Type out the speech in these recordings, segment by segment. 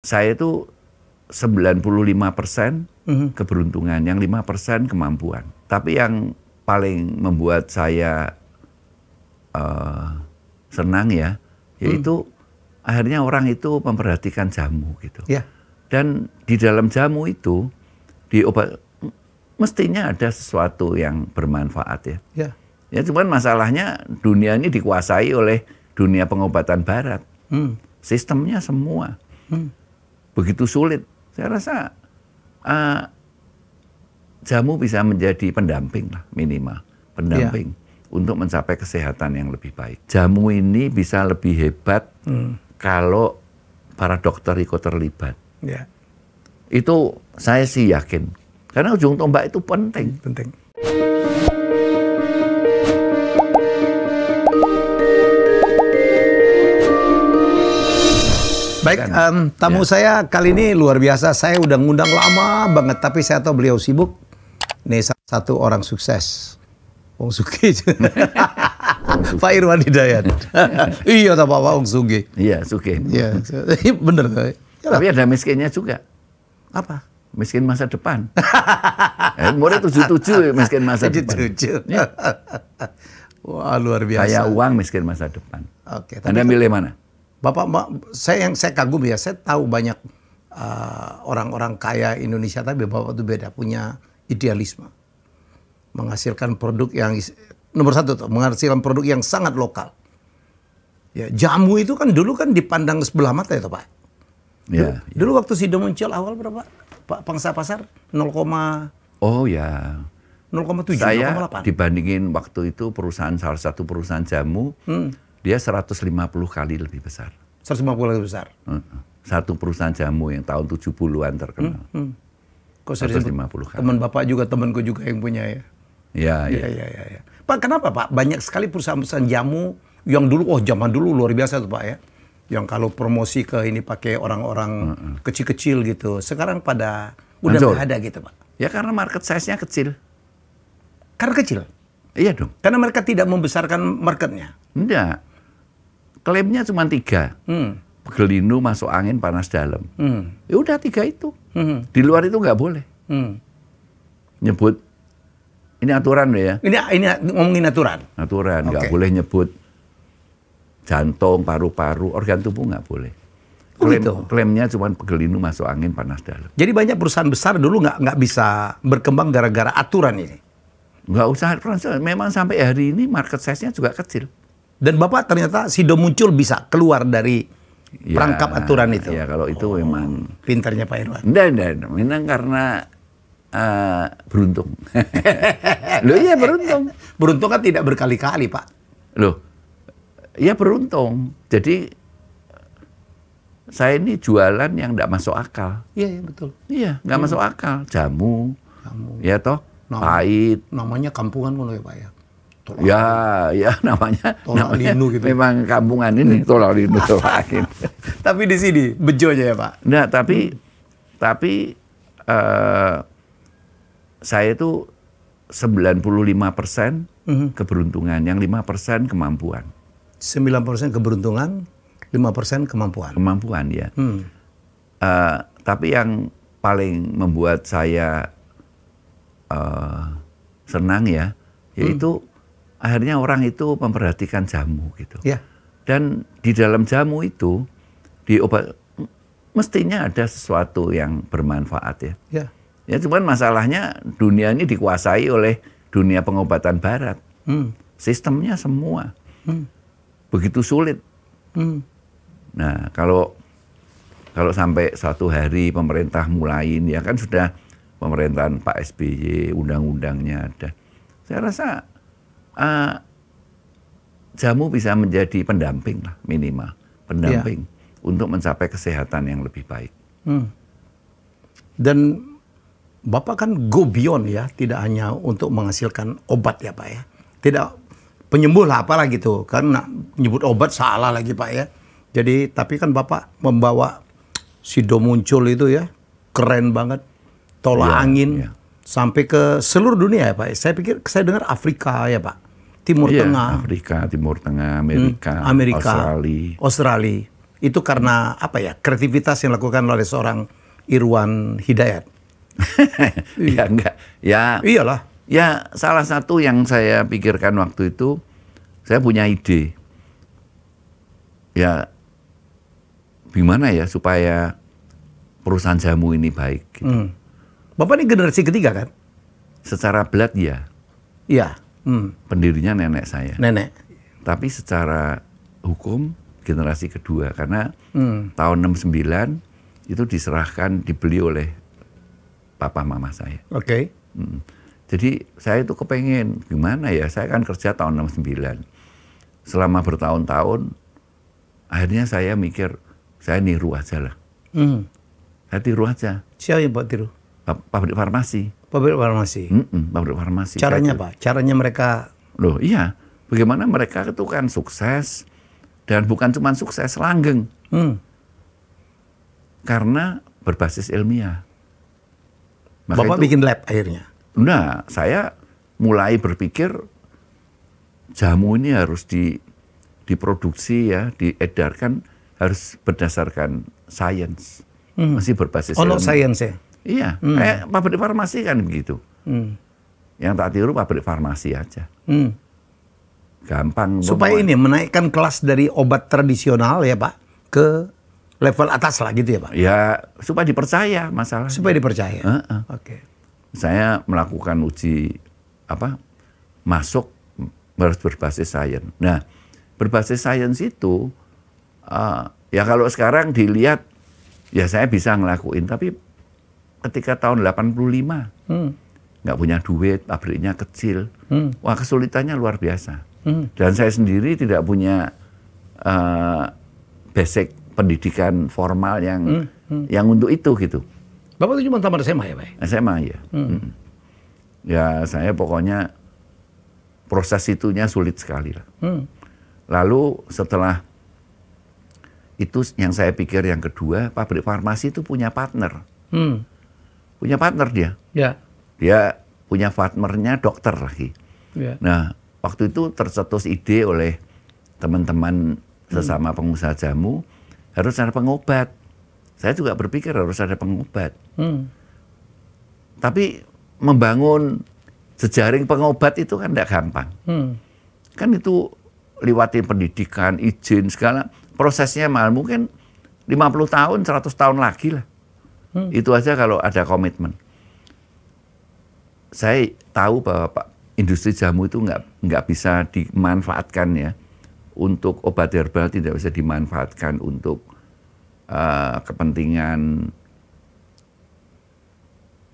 saya itu 95% keberuntungan, yang 5% kemampuan. Tapi yang paling membuat saya senang ya, yaitu akhirnya orang itu memperhatikan jamu gitu. Ya. Dan di dalam jamu itu, di obat, mestinya ada sesuatu yang bermanfaat ya. Ya. Ya cuman masalahnya dunia ini dikuasai oleh dunia pengobatan barat. Sistemnya semua. Begitu sulit. Saya rasa jamu bisa menjadi pendamping lah minimal. Pendamping untuk mencapai kesehatan yang lebih baik. Jamu ini bisa lebih hebat kalau para dokter ikut terlibat. Ya. Itu saya sih yakin. Karena ujung tombak itu penting. Penting. Baik, tamu saya kali ini luar biasa. Saya udah ngundang lama banget, tapi saya tahu beliau sibuk. Nih satu orang sukses. Wong Sugi. Pak Irwan Hidayat. Iya, tak Pak Wong Sugi. Iya, Sugi. Iya, bener. Tapi ada miskinnya juga. Apa? Miskin masa depan. Umurnya 77 miskin masa depan. 77. Wah, luar biasa. Kaya uang miskin masa depan. Oke, Anda milih mana? Bapak, saya kagum ya, saya tahu banyak orang-orang kaya Indonesia, tapi Bapak itu beda, punya idealisme. Menghasilkan produk yang, nomor satu tuh, menghasilkan produk yang sangat lokal. Ya, jamu itu kan dulu kan dipandang sebelah mata ya Pak. Ya. Dulu waktu Sido muncul awal berapa? Pak pangsa pasar 0, oh ya. 0,7, Saya 0,8. dibandingin waktu itu salah satu perusahaan jamu, dia 150 kali lebih besar. 150 lebih besar. Satu perusahaan jamu yang tahun 70-an terkenal. Kok saya disebut 150 kali. teman Bapak juga, temanku juga yang punya ya. Iya. Pak, kenapa Pak? Banyak sekali perusahaan-perusahaan jamu yang dulu, zaman dulu luar biasa tuh Pak ya. Yang kalau promosi ke ini pakai orang-orang kecil-kecil gitu. Sekarang pada udah nggak ada gitu Pak. Ya karena market size-nya kecil. Karena kecil? Iya dong. Karena mereka tidak membesarkan marketnya? Enggak. Klaimnya cuma 3. Gelinu, masuk angin, panas dalam. Ya udah 3 itu. Di luar itu nggak boleh. Nyebut, ini aturan ya. Ini ngomongin aturan? Aturan, nggak boleh nyebut jantung, paru-paru, organ tubuh nggak boleh. Klaimnya cuma gelinu, masuk angin, panas dalam. Jadi banyak perusahaan besar dulu nggak bisa berkembang gara-gara aturan ini? Nggak usah, memang sampai hari ini market size-nya juga kecil. Dan Bapak ternyata Sido muncul bisa keluar dari perangkap aturan itu? Ya kalau itu memang... Pintarnya Pak Irwan. Enggak. Memang karena beruntung. Loh iya beruntung. Beruntung kan tidak berkali-kali Pak. Loh, ya beruntung. Jadi saya ini jualan yang nggak masuk akal. Iya betul. Iya, nggak masuk akal. Jamu. Ya toh, pahit. Namanya kampungan mulu ya Pak ya. Ya namanya Tolalinu gitu. Memang kampungan ini Tolalinu. Tapi di sini bejonya ya Pak. Nah, tapi saya itu 95% keberuntungan, yang 5% kemampuan. 9% keberuntungan, 5% kemampuan. Kemampuan ya. Tapi yang paling membuat saya senang ya, yaitu akhirnya orang itu memperhatikan jamu gitu. Ya. Dan di dalam jamu itu, di obat, mestinya ada sesuatu yang bermanfaat ya. Ya. Ya cuman masalahnya dunia ini dikuasai oleh dunia pengobatan barat. Sistemnya semua. Begitu sulit. Nah kalau sampai suatu hari pemerintah mulain, ya kan sudah pemerintahan Pak SBY, undang-undangnya ada. Saya rasa jamu bisa menjadi pendamping lah minimal. Pendamping untuk mencapai kesehatan yang lebih baik. Dan Bapak kan go beyond ya, tidak hanya untuk menghasilkan obat ya Pak ya. Tidak penyembuh lah apalah gitu, karena nyebut obat salah lagi Pak ya. Jadi tapi kan Bapak membawa Sido muncul itu ya, keren banget, tolak angin sampai ke seluruh dunia ya Pak. Saya dengar Afrika ya Pak, Timur Tengah. Afrika, Timur Tengah, Amerika. Australia. Itu karena apa ya? Kreativitas yang dilakukan oleh seorang Irwan Hidayat. Ya enggak. Ya Iyalah. ya salah satu yang saya pikirkan waktu itu, saya punya ide. Ya gimana ya supaya perusahaan jamu ini baik gitu. Bapak ini generasi ketiga kan? Secara blood ya. Iya. Pendirinya nenek saya. Nenek. Tapi secara hukum generasi kedua karena tahun 69 itu diserahkan dibeli oleh papa mama saya. Oke. Jadi saya itu kepengen gimana ya, saya kan kerja tahun 69. Selama bertahun-tahun akhirnya saya mikir saya niru aja lah. Saya tiru aja. Siapa yang Pak tiru? Pabrik farmasi. Pabrik farmasi. Pabrik farmasi. Caranya Pak? Caranya mereka... Loh iya, bagaimana mereka itu kan sukses dan bukan cuma sukses, langgeng. Karena berbasis ilmiah. Maka Bapak bikin lab akhirnya? Nah, saya mulai berpikir jamu ini harus diproduksi ya, diedarkan harus berdasarkan sains. Masih berbasis ilmiah. Science ya? Iya, kayak pabrik farmasi kan begitu. Yang tak tiru pabrik farmasi aja. Gampang. Supaya ini menaikkan kelas dari obat tradisional ya Pak ke level atas lah gitu ya Pak? Ya supaya dipercaya masalah. Supaya dipercaya. Oke. Saya melakukan uji masuk harus berbasis sains. Nah berbasis sains itu ya kalau sekarang dilihat ya saya bisa ngelakuin, tapi ketika tahun 85 nggak punya duit, pabriknya kecil, wah kesulitannya luar biasa. Dan saya sendiri tidak punya basic pendidikan formal yang untuk itu gitu. Bapak itu cuma tamat SMA ya Pak? SMA ya. Ya saya pokoknya proses itunya sulit sekali lah. Lalu setelah itu yang saya pikir yang kedua, pabrik farmasi itu punya partner. Punya partner dia. Ya. Dia punya partnernya dokter lagi. Ya. Nah, waktu itu tercetus ide oleh teman-teman sesama pengusaha jamu, harus ada pengobat. Saya juga berpikir harus ada pengobat. Tapi membangun jejaring pengobat itu kan tidak gampang. Kan itu liwatin pendidikan, izin, segala. Prosesnya mahal, mungkin 50 tahun, 100 tahun lagi lah. Itu aja kalau ada komitmen. Saya tahu bahwa industri jamu itu nggak bisa dimanfaatkan ya untuk obat herbal, tidak bisa dimanfaatkan untuk kepentingan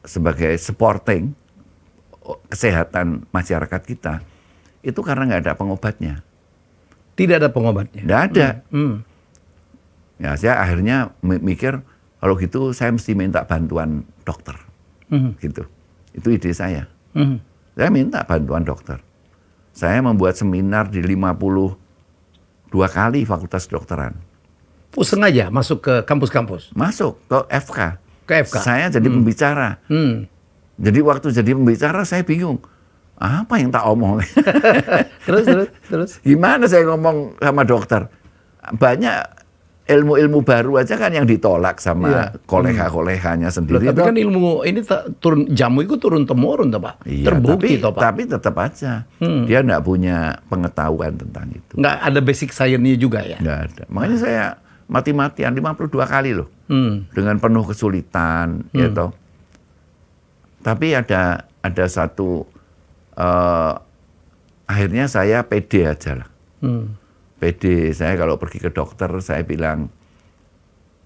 sebagai supporting kesehatan masyarakat kita. Itu karena nggak ada pengobatnya. Tidak ada pengobatnya? Nggak ada. Ya saya akhirnya mikir kalau gitu saya mesti minta bantuan dokter. Gitu. Itu ide saya. Saya minta bantuan dokter. Saya membuat seminar di 52 kali fakultas kedokteran. Sengaja masuk ke kampus-kampus? Masuk ke FK. Ke FK? Saya jadi pembicara. Jadi waktu jadi pembicara saya bingung. Apa yang tak omong? Terus? Gimana saya ngomong sama dokter? Banyak ilmu-ilmu baru aja kan yang ditolak sama kolega-koleganya sendiri. Tapi kan ilmu ini turun jamu itu turun temurun, Pak. Iya, terbukti, Pak. Tapi tetap aja dia nggak punya pengetahuan tentang itu. Nggak ada basic science-nya juga ya? Nggak ada. Makanya saya mati-matian 52 kali loh, dengan penuh kesulitan, ya toh. Tapi ada satu akhirnya saya pede aja lah. Pede, saya kalau pergi ke dokter, saya bilang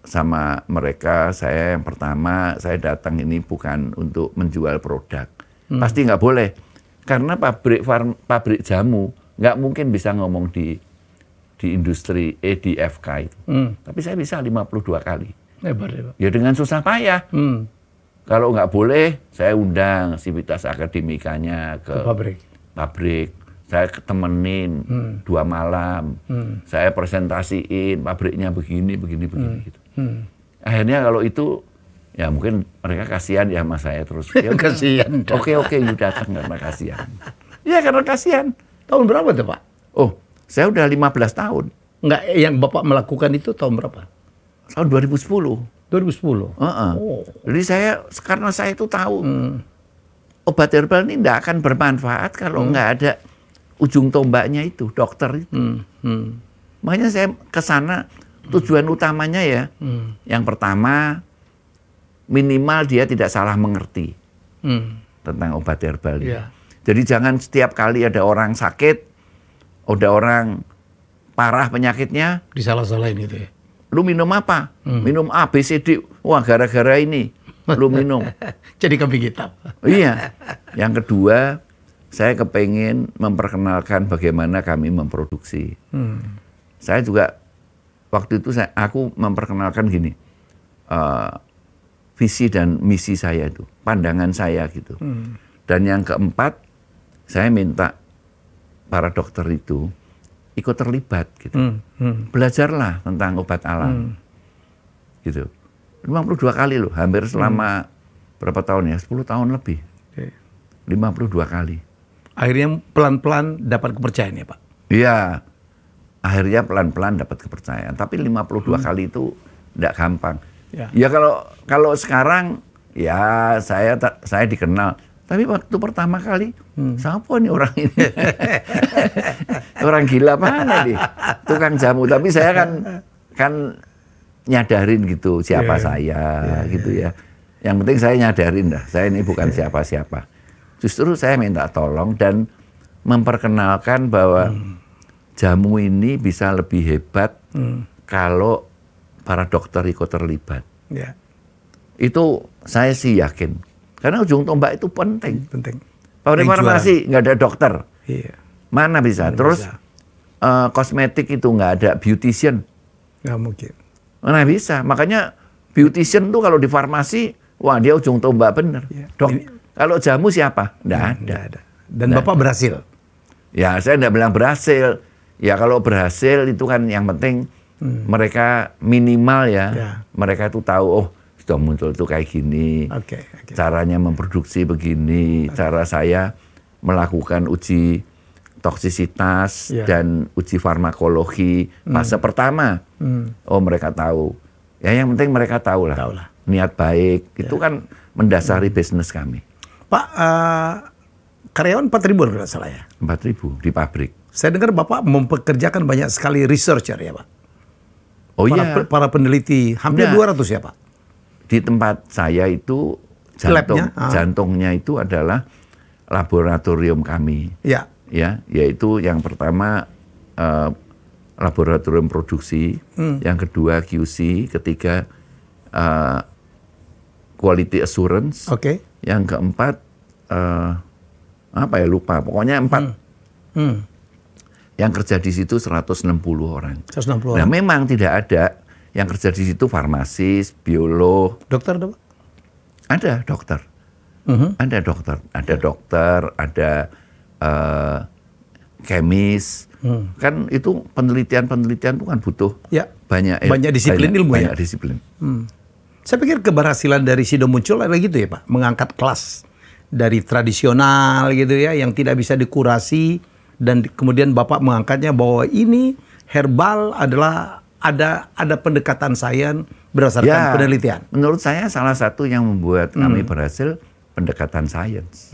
sama mereka, saya yang pertama, saya datang ini bukan untuk menjual produk. Pasti nggak boleh. Karena pabrik jamu nggak mungkin bisa ngomong di industri di FK itu. Tapi saya bisa 52 kali. Hebat, ya, Pak. Ya dengan susah payah. Kalau nggak boleh, saya undang Sivitas Akademikanya ke pabrik. Saya ketemenin 2 malam. Saya presentasiin pabriknya begini gitu. Akhirnya kalau itu, ya mungkin mereka kasihan ya sama saya terus. Ya, kasihan. Oke, you datang karena kasihan. Ya karena kasihan. Tahun berapa tuh, Pak? Oh, saya udah 15 tahun. Enggak, yang Bapak melakukan itu tahun berapa? Tahun 2010. 2010. Oh. Jadi karena saya itu tahu obat herbal ini tidak akan bermanfaat kalau nggak ada ujung tombaknya itu, dokter itu. Makanya saya ke sana tujuan utamanya ya, yang pertama minimal dia tidak salah mengerti tentang obat herbal. Yeah. Jadi jangan setiap kali ada orang sakit, ada orang parah penyakitnya, disalah-salahin gitu ya. Lu minum apa? Minum A, B, C, D. Wah, gara-gara ini lu minum. Jadi kambing hitam. Iya. Yang kedua, saya kepengen memperkenalkan bagaimana kami memproduksi. Saya juga waktu itu aku memperkenalkan gini, visi dan misi saya itu, pandangan saya gitu. Dan yang keempat, saya minta para dokter itu ikut terlibat gitu. Belajarlah tentang obat alam. Gitu. 52 kali loh, hampir selama berapa tahun ya? 10 tahun lebih. 52 kali. Akhirnya pelan-pelan dapat kepercayaan ya, Pak? Iya. Akhirnya pelan-pelan dapat kepercayaan. Tapi 52 kali itu enggak gampang. Ya kalau sekarang ya saya dikenal. Tapi waktu pertama kali, siapa nih orang ini? Orang gila mana nih? Tukang jamu. Tapi saya kan nyadarin gitu siapa saya gitu ya. Yang penting saya nyadarin dah, saya ini bukan siapa-siapa. Justru saya minta tolong dan memperkenalkan bahwa jamu ini bisa lebih hebat kalau para dokter ikut terlibat. Yeah. Itu saya sih yakin. Karena ujung tombak itu penting. Pabrik farmasi nggak ada dokter, mana bisa? Terus kosmetik itu nggak ada beautician, nggak mungkin. Mana bisa? Makanya beautician tuh kalau di farmasi, wah dia ujung tombak bener. Kalau jamu siapa? Nggak ada. Dan Bapak berhasil? Ya saya nggak bilang berhasil. Ya kalau berhasil itu kan yang penting mereka minimal ya. Mereka itu tahu sudah muncul itu kayak gini, caranya memproduksi begini, cara saya melakukan uji toksisitas dan uji farmakologi fase pertama. Oh mereka tahu. Ya yang penting mereka tahu lah. Niat baik itu kan mendasari bisnis kami. Pak, karyawan 4.000 kalau salah ya? 4.000 di pabrik. Saya dengar Bapak mempekerjakan banyak sekali researcher ya Pak? Oh iya. Para peneliti, hampir 200 ya Pak? Di tempat saya itu jantungnya itu adalah laboratorium kami. Ya, yaitu yang pertama laboratorium produksi, yang kedua QC, ketiga quality assurance, yang keempat lupa, pokoknya 4. Yang kerja di situ 160 orang. 160 orang. Nah, memang tidak ada yang kerja di situ farmasis, biolog. Dokter ada, Pak? Ada dokter. Ada dokter. Ada dokter, ada kemis. Kan itu penelitian-penelitian itu kan butuh banyak disiplin ilmu ya. Banyak disiplin. Saya pikir keberhasilan dari Sido Muncul adalah gitu ya Pak, mengangkat kelas dari tradisional gitu ya, yang tidak bisa dikurasi, dan kemudian Bapak mengangkatnya bahwa ini herbal adalah ada pendekatan sains berdasarkan penelitian. Menurut saya salah satu yang membuat kami berhasil pendekatan sains.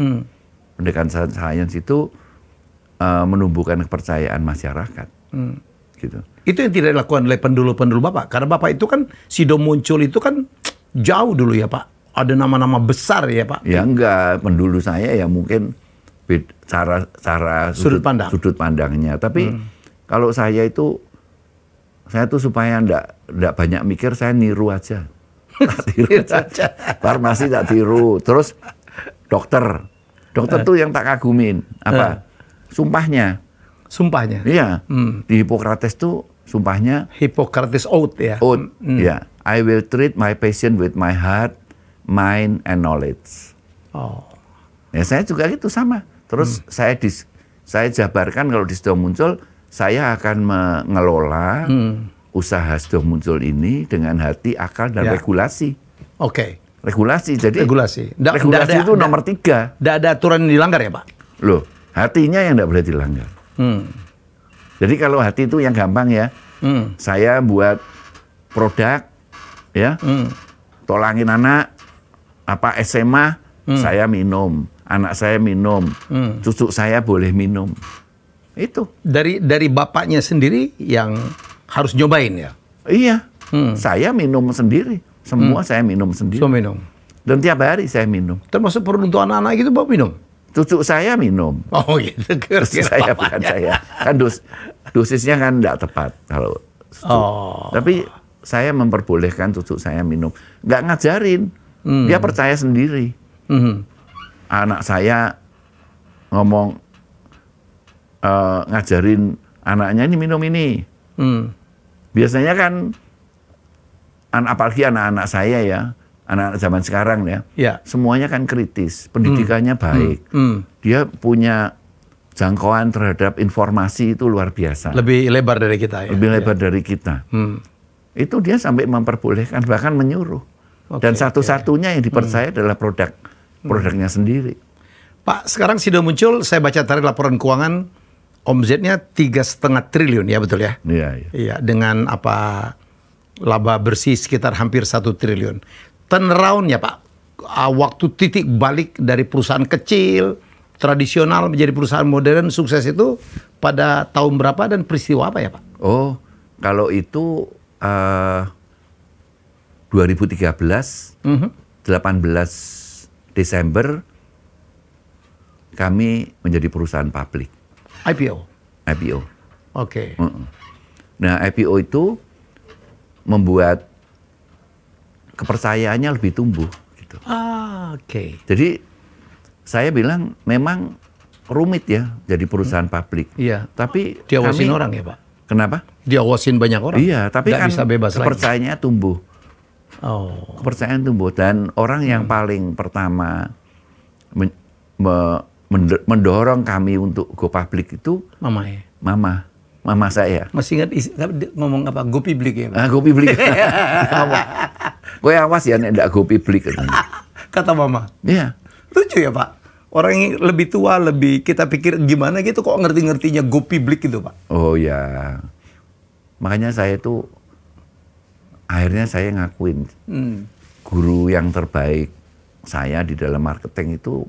Pendekatan sains itu menumbuhkan kepercayaan masyarakat. Gitu. Itu yang tidak dilakukan oleh pendulu-pendulu Bapak. Karena Bapak itu kan Sido Muncul itu kan jauh dulu ya Pak. Ada nama-nama besar ya Pak. Ya enggak, pendulu saya ya mungkin cara sudut pandangnya. Tapi kalau saya tuh supaya enggak banyak mikir, saya niru aja. Tiru aja. Farmasi tak tiru. Terus dokter tuh yang tak kagumin. Apa? Sumpahnya. Iya. Di Hippocrates tuh sumpahnya Hippocrates Oath ya. Ya. I will treat my patient with my heart, mind, and knowledge. Ya saya juga gitu sama. Terus saya jabarkan kalau di Sido Muncul, saya akan mengelola usaha Sido Muncul ini dengan hati, akal, dan regulasi. Regulasi. Jadi regulasi itu nomor 3. Tidak ada aturan yang dilanggar ya Pak? Loh, hatinya yang tidak boleh dilanggar. Jadi kalau hati itu yang gampang ya, Saya buat produk, ya, tolangin anak, SMA, saya minum, anak saya minum, cucu saya boleh minum. Itu. Dari bapaknya sendiri yang harus nyobain ya? Iya, saya minum sendiri, semua saya minum sendiri. So minum. Dan tiap hari saya minum. Termasuk perlu untuk anak-anak gitu Bapak minum? Cucu saya minum. Oh gitu. Cucu saya bukan saya. Kan dosisnya kan tidak tepat kalau cucu. Tapi saya memperbolehkan cucu saya minum. Nggak ngajarin. Dia percaya sendiri. Anak saya ngomong ngajarin anaknya ini minum ini. Biasanya kan apalagi anak-anak saya ya, anak-anak zaman sekarang ya, semuanya kan kritis, pendidikannya baik, dia punya jangkauan terhadap informasi itu luar biasa. Lebih lebar dari kita ya. Lebih lebar dari kita. Itu dia sampai memperbolehkan, bahkan menyuruh. Dan satu-satunya yang dipercaya adalah produknya sendiri. Pak, sekarang sudah muncul, saya baca tadi laporan keuangan, omzetnya 3,5 triliun ya, betul ya? Iya, dengan laba bersih sekitar hampir 1 triliun. Turnaround-nya Pak, waktu titik balik dari perusahaan kecil, tradisional menjadi perusahaan modern, sukses itu pada tahun berapa dan peristiwa apa ya Pak? Oh, kalau itu 2013, 18 Desember, kami menjadi perusahaan publik. IPO? IPO. Oke. Nah, IPO itu membuat kepercayaannya lebih tumbuh. Gitu. Oke. Jadi, saya bilang memang rumit ya jadi perusahaan publik. Iya. Tapi diawasin orang ya Pak? Kenapa? Diawasin banyak orang? Iya, tapi nggak kan bisa bebas kepercayaannya tumbuh. Kepercayaan tumbuh. Dan orang yang paling pertama mendorong kami untuk go public itu Mama ya? Mama saya. Masih ingat ngomong apa? Go public ya Pak? Go public. Kowe awas ya nek ndak go public. Kata Mama? Iya. Lucu ya Pak? Orang yang lebih tua, kita pikir gimana gitu kok ngerti-ngertinya go public gitu Pak? Oh ya. Makanya saya tuh akhirnya saya ngakuin guru yang terbaik saya di dalam marketing itu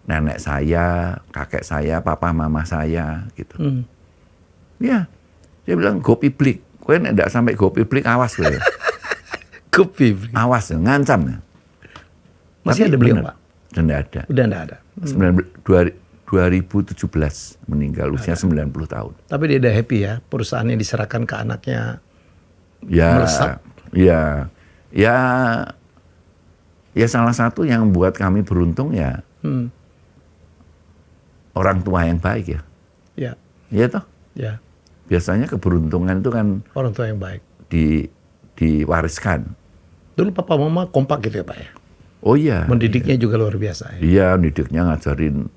nenek saya, kakek saya, papa mama saya gitu. Ya, dia bilang go public. Kowe nek ndak sampai go public awas kowe. Go public. Awas, ngancam ya. Masih ada beliau Pak? Udah ndak ada. Udah ndak ada. 2017 meninggal usia 90 tahun. Tapi dia udah happy ya, perusahaannya diserahkan ke anaknya. Ya, melesat. Ya salah satu yang membuat kami beruntung ya orang tua yang baik ya. Ya. Iya toh? Ya. Biasanya keberuntungan itu kan orang tua yang baik. Diwariskan. Dulu papa mama kompak gitu ya Pak ya? Oh iya. Mendidiknya juga luar biasa ya? Iya, mendidiknya ngajarin.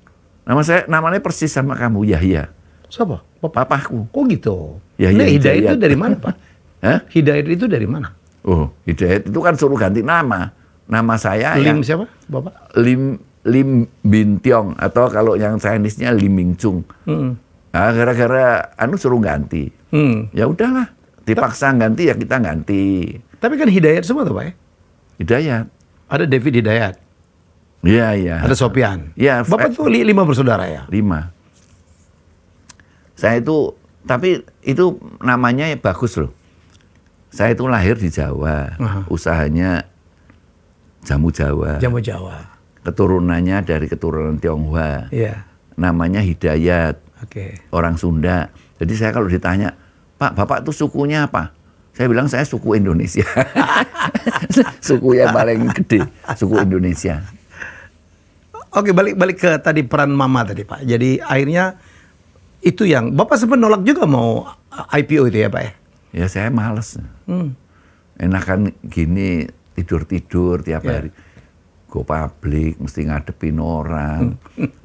Namanya persis sama kamu, Yahya. Siapa? Papaku. Kok gitu? Yahya Nah, Hidayat itu dari mana Pak? Hah? Hidayat itu dari mana? Oh, Hidayat itu kan suruh ganti nama. Nama saya Lim siapa, Bapak? Lim Bin Tiong, atau kalau yang Chinese-nya Lim Ming Chung. Nah, gara-gara suruh ganti. Ya udahlah, dipaksa ganti ya kita ganti. Tapi kan Hidayat semua tuh Pak ya? Hidayat. Ada David Hidayat. Iya, iya. Ada Sopian. Iya. Bapak tuh 5 bersaudara ya? 5. Saya itu, tapi itu namanya bagus loh. Saya itu lahir di Jawa. Usahanya jamu Jawa. Jamu Jawa. Keturunannya dari keturunan Tionghoa. Iya. Namanya Hidayat. Oke. Orang Sunda. Jadi saya kalau ditanya, Pak, Bapak tuh sukunya apa? Saya bilang saya suku Indonesia. Suku yang paling gede, suku Indonesia. Oke, balik ke tadi peran mama tadi Pak. Jadi akhirnya itu yang Bapak sempat nolak juga mau IPO itu ya Pak ya? Ya saya males. Enakan gini tidur-tidur tiap hari. Go public, mesti ngadepin orang,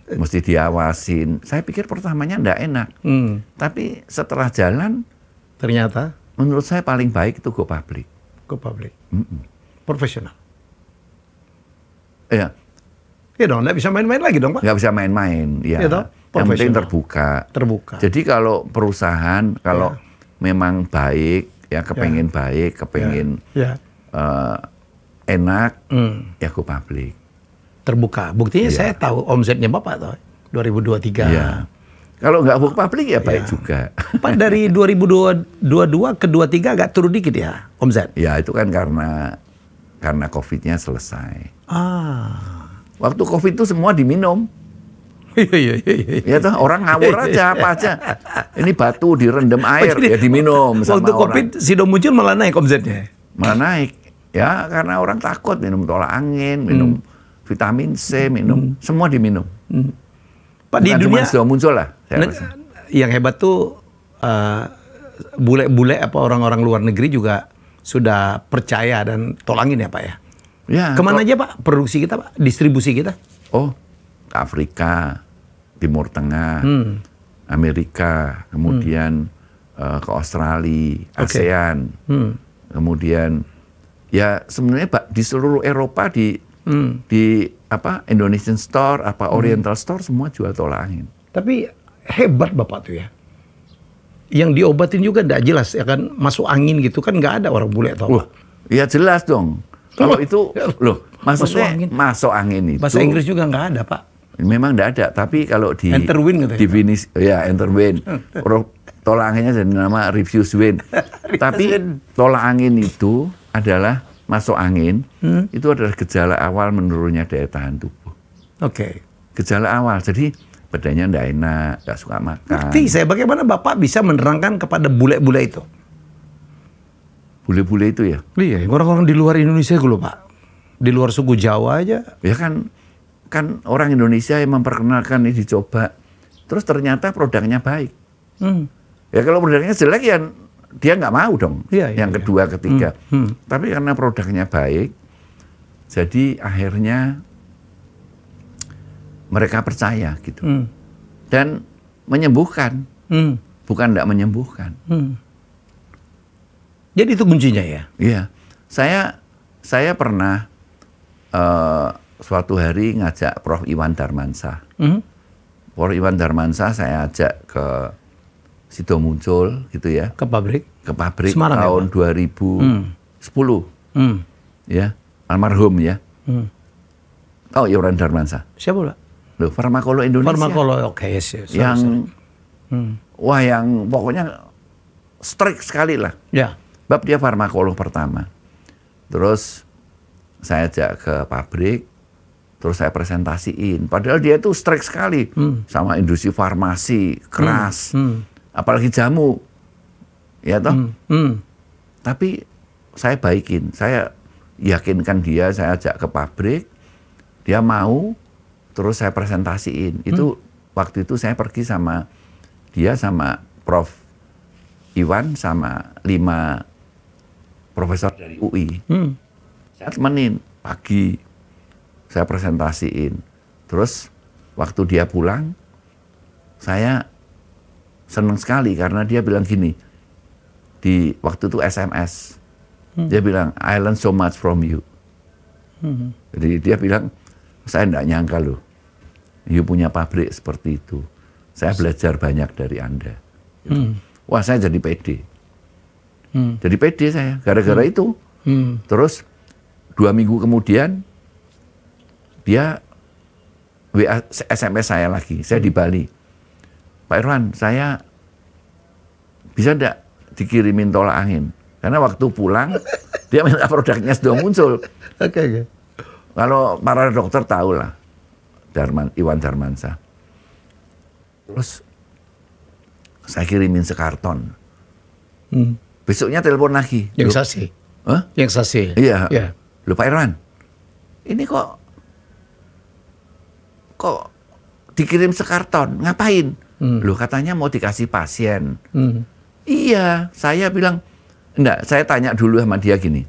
mesti diawasin. Saya pikir pertamanya enggak enak. Tapi setelah jalan, ternyata menurut saya paling baik itu go public. Go public. Profesional. Iya. Iya dong, nggak bisa main-main lagi dong Pak. Nggak bisa main-main. Ya. Iya dong. Yang penting terbuka. Terbuka. Jadi kalau perusahaan, kalau memang baik, ya kepengen baik, kepengen enak, ya go public. Terbuka. Buktinya saya tahu omsetnya Bapak tuh 2023. Ya. Kalau nggak go public ya baik juga. Pak, dari 2022 ke 23 agak turun dikit ya omset? Ya itu kan karena COVID-nya selesai. Waktu COVID itu semua diminum. Ya toh, orang ngawur aja apa aja. Ini batu direndam air, ya diminum sama waktu COVID Sido muncul malah naik omsetnya? Malah naik. Ya karena orang takut minum tolak angin, minum vitamin C, minum semua diminum. Pak, di dunia sudah muncul lah. Yang hebat tuh bule-bule apa orang-orang luar negeri juga sudah percaya dan tolangin ya Pak ya. Ya. Kemana aja Pak produksi kita Pak, distribusi kita? Oh, ke Afrika, Timur Tengah, Amerika, kemudian ke Australia, ASEAN, kemudian ya sebenarnya di seluruh Eropa di Indonesian Store, Oriental Store semua jual tolak angin. Tapi hebat Bapak tuh ya. Yang diobatin juga enggak jelas ya kan, masuk angin gitu kan nggak ada orang bule atau apa. Iya jelas dong. Kalau itu loh, maksudnya masuk angin itu. Bahasa Inggris juga nggak ada Pak. Memang nggak ada, tapi kalau di Enterwind katanya. definisi ya Enterwind. Tolak anginnya jadi nama refuse wind. Tapi tolak angin itu adalah masuk angin, itu adalah gejala awal menurunnya daya tahan tubuh. Oke. Gejala awal. Jadi badannya nggak enak, nggak suka makan. Ngerti saya, bagaimana Bapak bisa menerangkan kepada bule-bule itu? Bule-bule itu ya? Iya, orang-orang di luar Indonesia dulu Pak. Di luar suku Jawa aja. Ya kan orang Indonesia yang memperkenalkan ini dicoba. Terus ternyata produknya baik. Ya kalau produknya jelek ya dia nggak mau dong. Yang kedua, ketiga. Tapi karena produknya baik, jadi akhirnya mereka percaya gitu. Dan menyembuhkan. Bukan nggak menyembuhkan. Jadi itu kuncinya ya? Iya. Saya pernah suatu hari ngajak Prof. Iwan Darmansyah. Prof. Iwan Darmansyah saya ajak ke Sido Muncul gitu ya. Ke pabrik? Ke pabrik Semarang, tahun ya, 2010. Ya, almarhum ya. Oh, Iwan Darmansyah. Siapa Pak? Loh, Farmakolo Indonesia. Farmakolo, oke. Yes. Yang wah, yang pokoknya strict sekali lah. Ya. Bab dia farmakolo pertama. Terus saya ajak ke pabrik, terus saya presentasiin. Padahal dia itu strict sekali sama industri farmasi, keras. Apalagi jamu. Ya toh? Tapi saya baikin, saya yakinkan dia, saya ajak ke pabrik, dia mau, terus saya presentasiin. Itu waktu itu saya pergi sama dia, sama Prof. Iwan, sama 5 profesor dari UI. Saya temenin pagi, saya presentasiin. Terus waktu dia pulang, saya senang sekali karena dia bilang gini, di waktu itu SMS, dia bilang, I learn so much from you. Jadi dia bilang, saya enggak nyangka loh, you punya pabrik seperti itu. Saya belajar banyak dari Anda. Wah, saya jadi pede. Jadi pede saya, gara-gara itu. Terus 2 minggu kemudian, dia WA, SMS saya lagi, saya di Bali. Pak Irwan, saya bisa enggak dikirimin tolak angin? Karena waktu pulang, dia minta produknya sudah muncul. Oke. Kalau para dokter tahu lah, Iwan Darmansyah. Terus saya kirimin sekarton. Besoknya telepon lagi. Yang sasi? Hah? Yang sasi? Iya. Ya. Loh Pak Irwan, ini kok dikirim sekarton, ngapain? Loh katanya mau dikasih pasien. Iya, saya bilang, enggak, saya tanya dulu sama dia gini,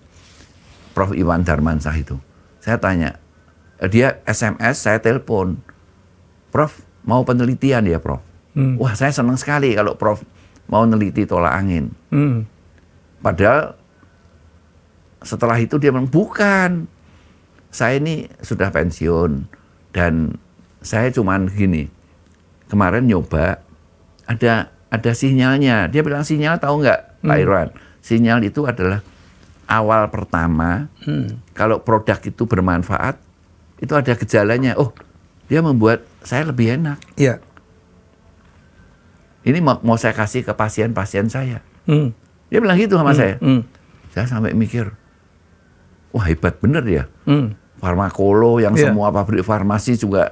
Prof. Iwan Darmansyah itu. Saya tanya, dia SMS, saya telepon. Prof, mau penelitian ya Prof? Wah, saya senang sekali kalau Prof mau neliti tolak angin. Padahal setelah itu dia bilang, bukan, saya ini sudah pensiun dan saya cuman gini, kemarin nyoba, ada ada sinyalnya. Dia bilang sinyal tahu nggak, Pak Irwan? Sinyal itu adalah awal pertama. Kalau produk itu bermanfaat, itu ada gejalanya. Oh, dia membuat saya lebih enak. Iya. Ini mau saya kasih ke pasien-pasien saya. Dia bilang gitu sama saya. Saya sampai mikir, wah hebat bener ya. Farmakolo yang semua pabrik farmasi juga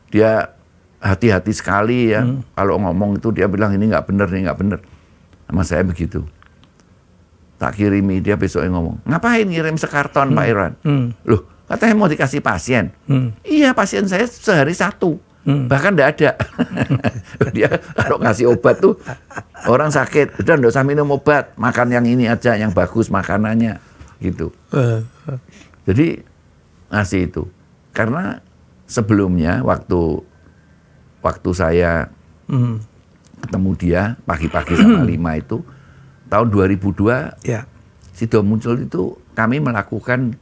dia hati-hati sekali ya. Kalau ngomong itu dia bilang ini nggak bener, ini nggak bener. Sama saya begitu. Tak kirimi, dia besoknya ngomong, ngapain ngirim sekarton Pak Irwan? Loh, katanya mau dikasih pasien. Iya, pasien saya sehari 1. Bahkan enggak ada. Dia kalau ngasih obat tuh orang sakit, udah enggak usah minum obat, makan yang ini aja, yang bagus makanannya gitu. Jadi ngasih itu. Karena sebelumnya waktu saya ketemu dia pagi-pagi sama 5 itu tahun 2002 Sido muncul itu kami melakukan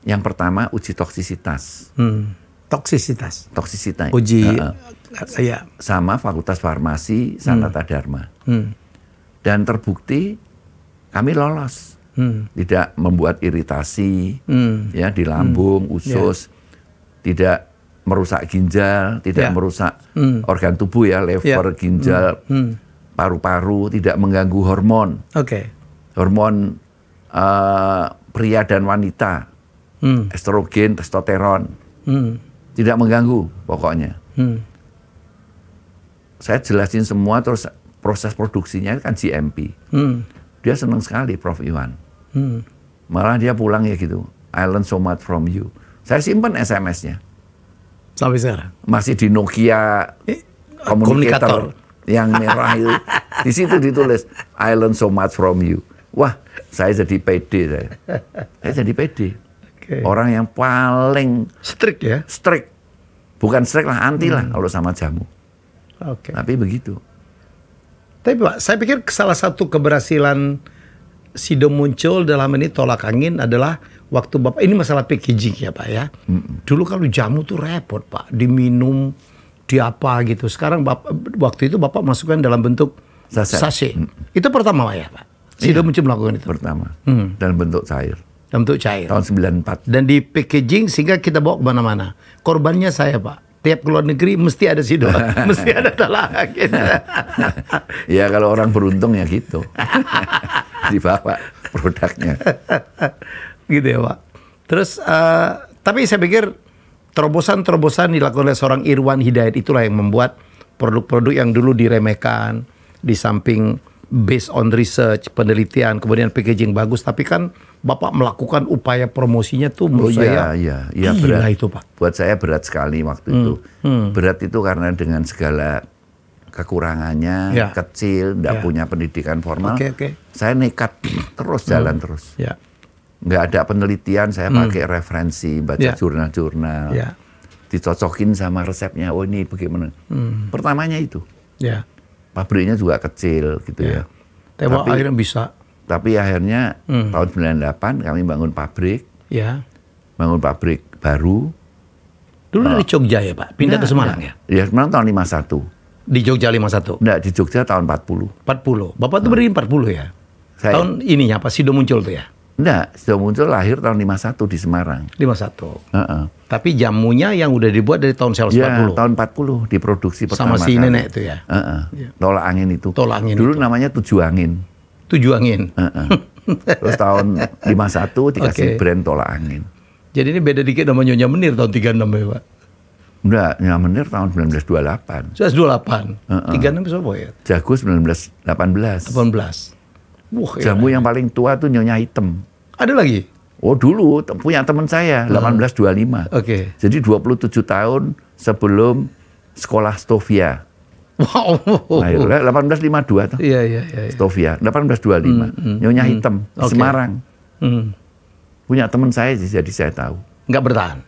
yang pertama uji toksisitas. Toksisitas. Uji ya. sama Fakultas Farmasi Sanata Dharma. Dan terbukti kami lolos. Tidak membuat iritasi ya di lambung, usus, tidak merusak ginjal, tidak merusak organ tubuh ya, lever, ginjal, paru-paru, tidak mengganggu hormon. Hormon pria dan wanita, estrogen, testosteron. Tidak mengganggu pokoknya. Saya jelasin semua, terus proses produksinya kan GMP. Dia senang sekali Prof. Iwan. Malah dia pulang ya gitu, I learn so much from you. Saya simpan SMS-nya. Sampai sekarang? Masih di Nokia komunikator yang merah itu. Di situ ditulis, I learn so much from you. Wah, saya jadi pede saya. Saya jadi pede. Orang yang paling strict ya? Strict. Bukan strict lah, anti lah kalau sama jamu. Tapi begitu. Tapi Pak, saya pikir salah satu keberhasilan Sido muncul dalam ini tolak angin adalah waktu Bapak, ini masalah packaging ya Pak ya. Dulu kalau jamu tuh repot Pak, diminum, di apa gitu. Sekarang waktu itu Bapak masukkan dalam bentuk sachet. Itu pertama Pak ya Pak? Sido muncul melakukan itu? Pertama, dalam bentuk cair. Dalam bentuk cair. Tahun 94. Dan di packaging sehingga kita bawa kemana-mana. Korbannya saya Pak. Tiap keluar negeri mesti ada Sido. Mesti ada tolak angin. Ya kalau orang beruntung ya gitu. Dibawa produknya. Gitu ya Pak. Terus, tapi saya pikir terobosan-terobosan dilakukan oleh seorang Irwan Hidayat itulah yang membuat produk-produk yang dulu diremehkan, di samping based on research, penelitian, kemudian packaging bagus, tapi kan Bapak melakukan upaya promosinya tuh menurut saya gila berat. Itu Pak. Buat saya berat sekali waktu itu. Berat itu karena dengan segala kekurangannya, kecil, tidak punya pendidikan formal, saya nekat terus jalan terus. Nggak ada penelitian, saya pakai referensi, baca jurnal-jurnal, dicocokin sama resepnya. Oh ini bagaimana? Pertamanya itu. Pabriknya juga kecil gitu ya. Tapi akhirnya bisa. Tapi akhirnya tahun 98 kami bangun pabrik. Bangun pabrik baru. Dulu dari Jogja ya Pak? Pindah ke Semarang ya? Ya Semarang tahun 51. Di Jogja 51? Enggak, di Jogja tahun 40. 40. Bapak tuh berdiri 40 ya? Tahun ininya apa? Sido muncul tuh ya? Enggak, Sido muncul lahir tahun 51 di Semarang. 51. Tapi jamunya yang udah dibuat dari tahun 40. Ya, tahun 40 diproduksi pertama sama si kali. nenek itu ya. Tolak angin itu. Tolak angin. Dulu itu namanya 7 angin. 7 angin. Terus tahun 51 dikasih brand Tolak angin. Jadi ini beda dikit sama Nyonya Menir tahun 36 ya Pak? Enggak, Nyonya Menir tahun 1928. 1928. 36 siapa ya? Jago 1918. 18. Wah, jamu yang paling tua tuh Nyonya Hitam. Ada lagi? Oh dulu punya teman saya 1825. Jadi 27 tahun sebelum sekolah Stovia. Wow. Lahir 1852 tuh. Iya. Stovia 1825. Nyonya Hitam di Semarang. Punya teman saya jadi saya tahu. Nggak bertahan.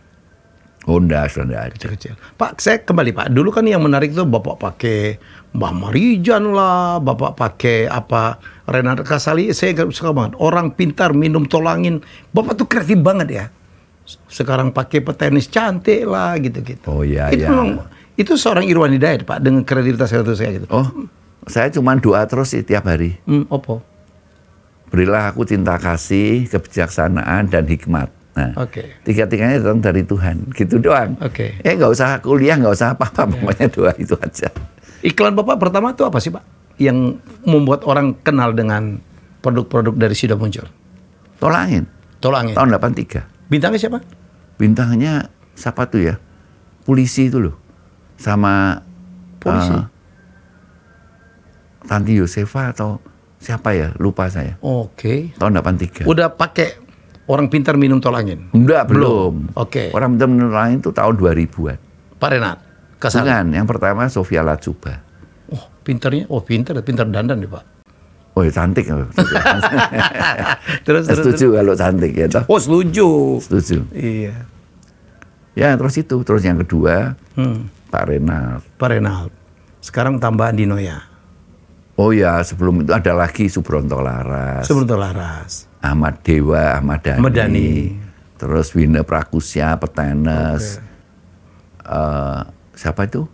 Oh enggak, sudah ada. Kecil-kecil. Pak, saya kembali Pak. Dulu kan yang menarik tuh Bapak pakai Mbah Marijan lah, Bapak pakai apa Renata Kasali. Saya suka banget. Orang pintar minum tolangin. Bapak tuh kreatif banget ya. Sekarang pakai petenis cantik lah gitu-gitu. Oh iya. Itu memang itu seorang Irwan Hidayat Pak dengan kreativitas saya gitu. Oh saya cuma doa terus sih tiap hari. Opo. Berilah aku cinta kasih, kebijaksanaan, dan hikmat. Nah, tiga-tiganya datang dari Tuhan. Gitu doang. Nggak usah kuliah, nggak usah apa-apa. Pokoknya doa itu aja. Iklan Bapak pertama itu apa sih, Pak? Yang membuat orang kenal dengan produk-produk dari Sido muncul? Tolangin. Tahun 83. Bintangnya siapa? Bintangnya siapa tuh ya? Polisi itu loh. Sama polisi. Tanti Yosefa atau siapa ya? Lupa saya. Tahun 83. Udah pakai orang pintar minum tol angin? Enggak, belum. Orang pintar minum tol angin itu tahun 2000-an. Pak Renat? Bukan, yang pertama Sofia Latjuba. Pintar dandan nih, Pak. Oh, ya, cantik. terus setuju kalau cantik ya toh. Oh, setuju. Iya. Ya, terus yang kedua Pak Renald. Sekarang tambah Andi Noya. Oh ya, sebelum itu ada lagi Subronto Laras. Ahmad Dewa, Ahmad Dhani. Terus Wina Prakusya, petenis. Siapa itu?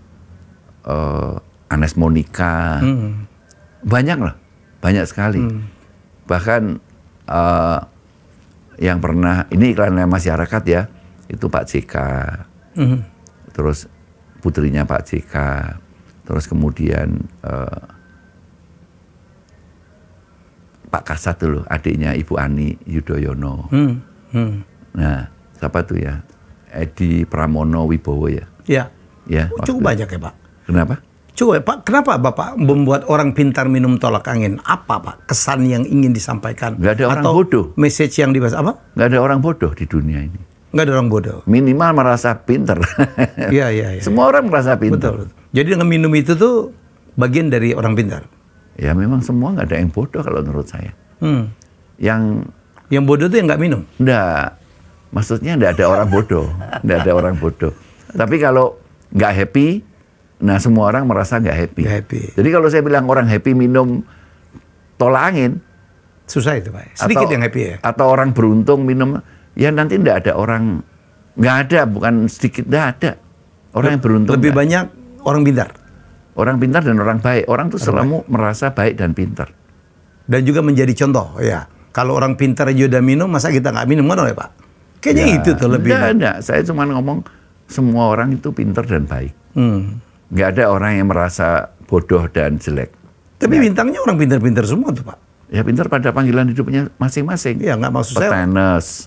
Anes Monica. Banyak lah. Banyak sekali. Bahkan yang pernah, ini iklannya masyarakat ya, itu Pak JK. Terus putrinya Pak JK. Terus kemudian Pak Kasat dulu, adiknya Ibu Ani Yudhoyono. Nah, siapa tuh ya? Edi Pramono Wibowo ya? Ya. Cukup banyak ya, Pak? Kenapa? Coba Pak, kenapa Bapak membuat orang pintar minum tolak angin? Apa Pak kesan yang ingin disampaikan? Nggak ada orang bodoh. Message yang dibahas apa? Nggak ada orang bodoh di dunia ini. Nggak ada orang bodoh. Minimal merasa pintar. Iya. Semua orang merasa pintar. Betul. Jadi dengan minum itu tuh bagian dari orang pintar. Ya memang semua nggak ada yang bodoh kalau menurut saya. Yang bodoh tuh yang nggak minum? Nggak. Maksudnya nggak ada orang bodoh. Nggak ada orang bodoh. Tapi kalau nggak happy, nah semua orang merasa nggak happy. Jadi kalau saya bilang orang happy minum tolak angin, susah itu Pak. Sedikit yang happy ya. Atau orang beruntung minum, ya nanti nggak ada orang, nggak ada, bukan sedikit, nggak ada orang yang beruntung. Lebih banyak orang pintar. Orang pintar dan orang baik. Orang tuh selalu merasa baik dan pintar. Dan juga menjadi contoh ya. Kalau orang pintar aja udah minum, masa kita nggak minum kan ya Pak? Kayaknya itu tuh lebih. Enggak. Saya cuma ngomong semua orang itu pintar dan baik. Nggak ada orang yang merasa bodoh dan jelek. Tapi bintangnya orang pintar-pintar semua tuh Pak. Ya pintar pada panggilan hidupnya masing-masing. Iya, nggak maksud saya. Petenis,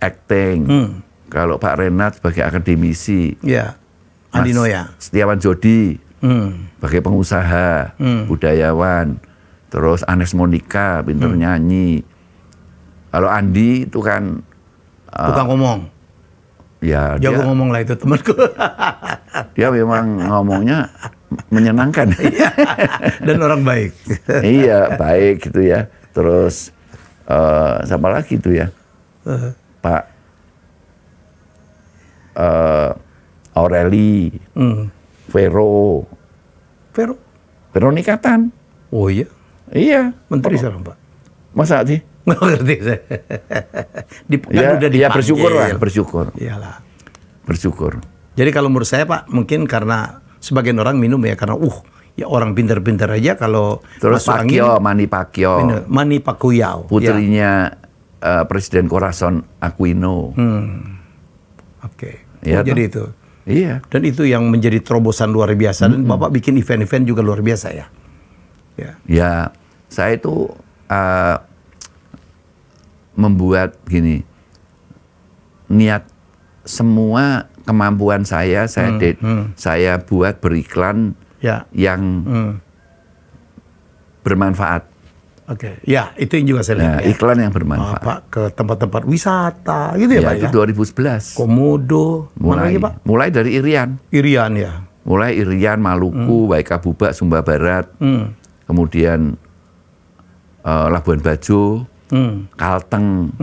acting. Kalau Pak Renat sebagai akademisi. Iya. Andi Noya. Setiawan Jodi sebagai pengusaha, budayawan. Terus Anes Monica, pintar nyanyi. Kalau Andi itu kan tukang ngomong. Ya, jago ngomong lah itu temanku. Dia memang ngomongnya menyenangkan. Dan orang baik. Iya, baik gitu ya. Terus siapa lagi itu ya? Pak Aureli, Veronika Tan. Oh iya? Iya. Menteri sekarang Pak. Masa sih? Nggak ngerti saya. Udah ya bersyukur lah, bersyukur. Iyalah. Bersyukur. Jadi kalau menurut saya Pak, mungkin karena sebagian orang minum ya karena ya orang pintar-pintar aja kalau terus Pacquiao, Manny Pacquiao. Putrinya Presiden Corazon Aquino. Ya, jadi itu. Iya. Dan itu yang menjadi terobosan luar biasa. Dan Bapak bikin event-event juga luar biasa ya. Ya, saya itu membuat gini, niat semua kemampuan saya buat beriklan yang bermanfaat. Ya itu yang juga saya lihat. Iklan yang bermanfaat. Pak, ke tempat-tempat wisata gitu ya Pak itu 2011. Komodo. Mulai dari Irian. Ya. Mulai Irian, Maluku, Waikabubak, Sumba Barat. Kemudian Labuan Bajo, Kalteng,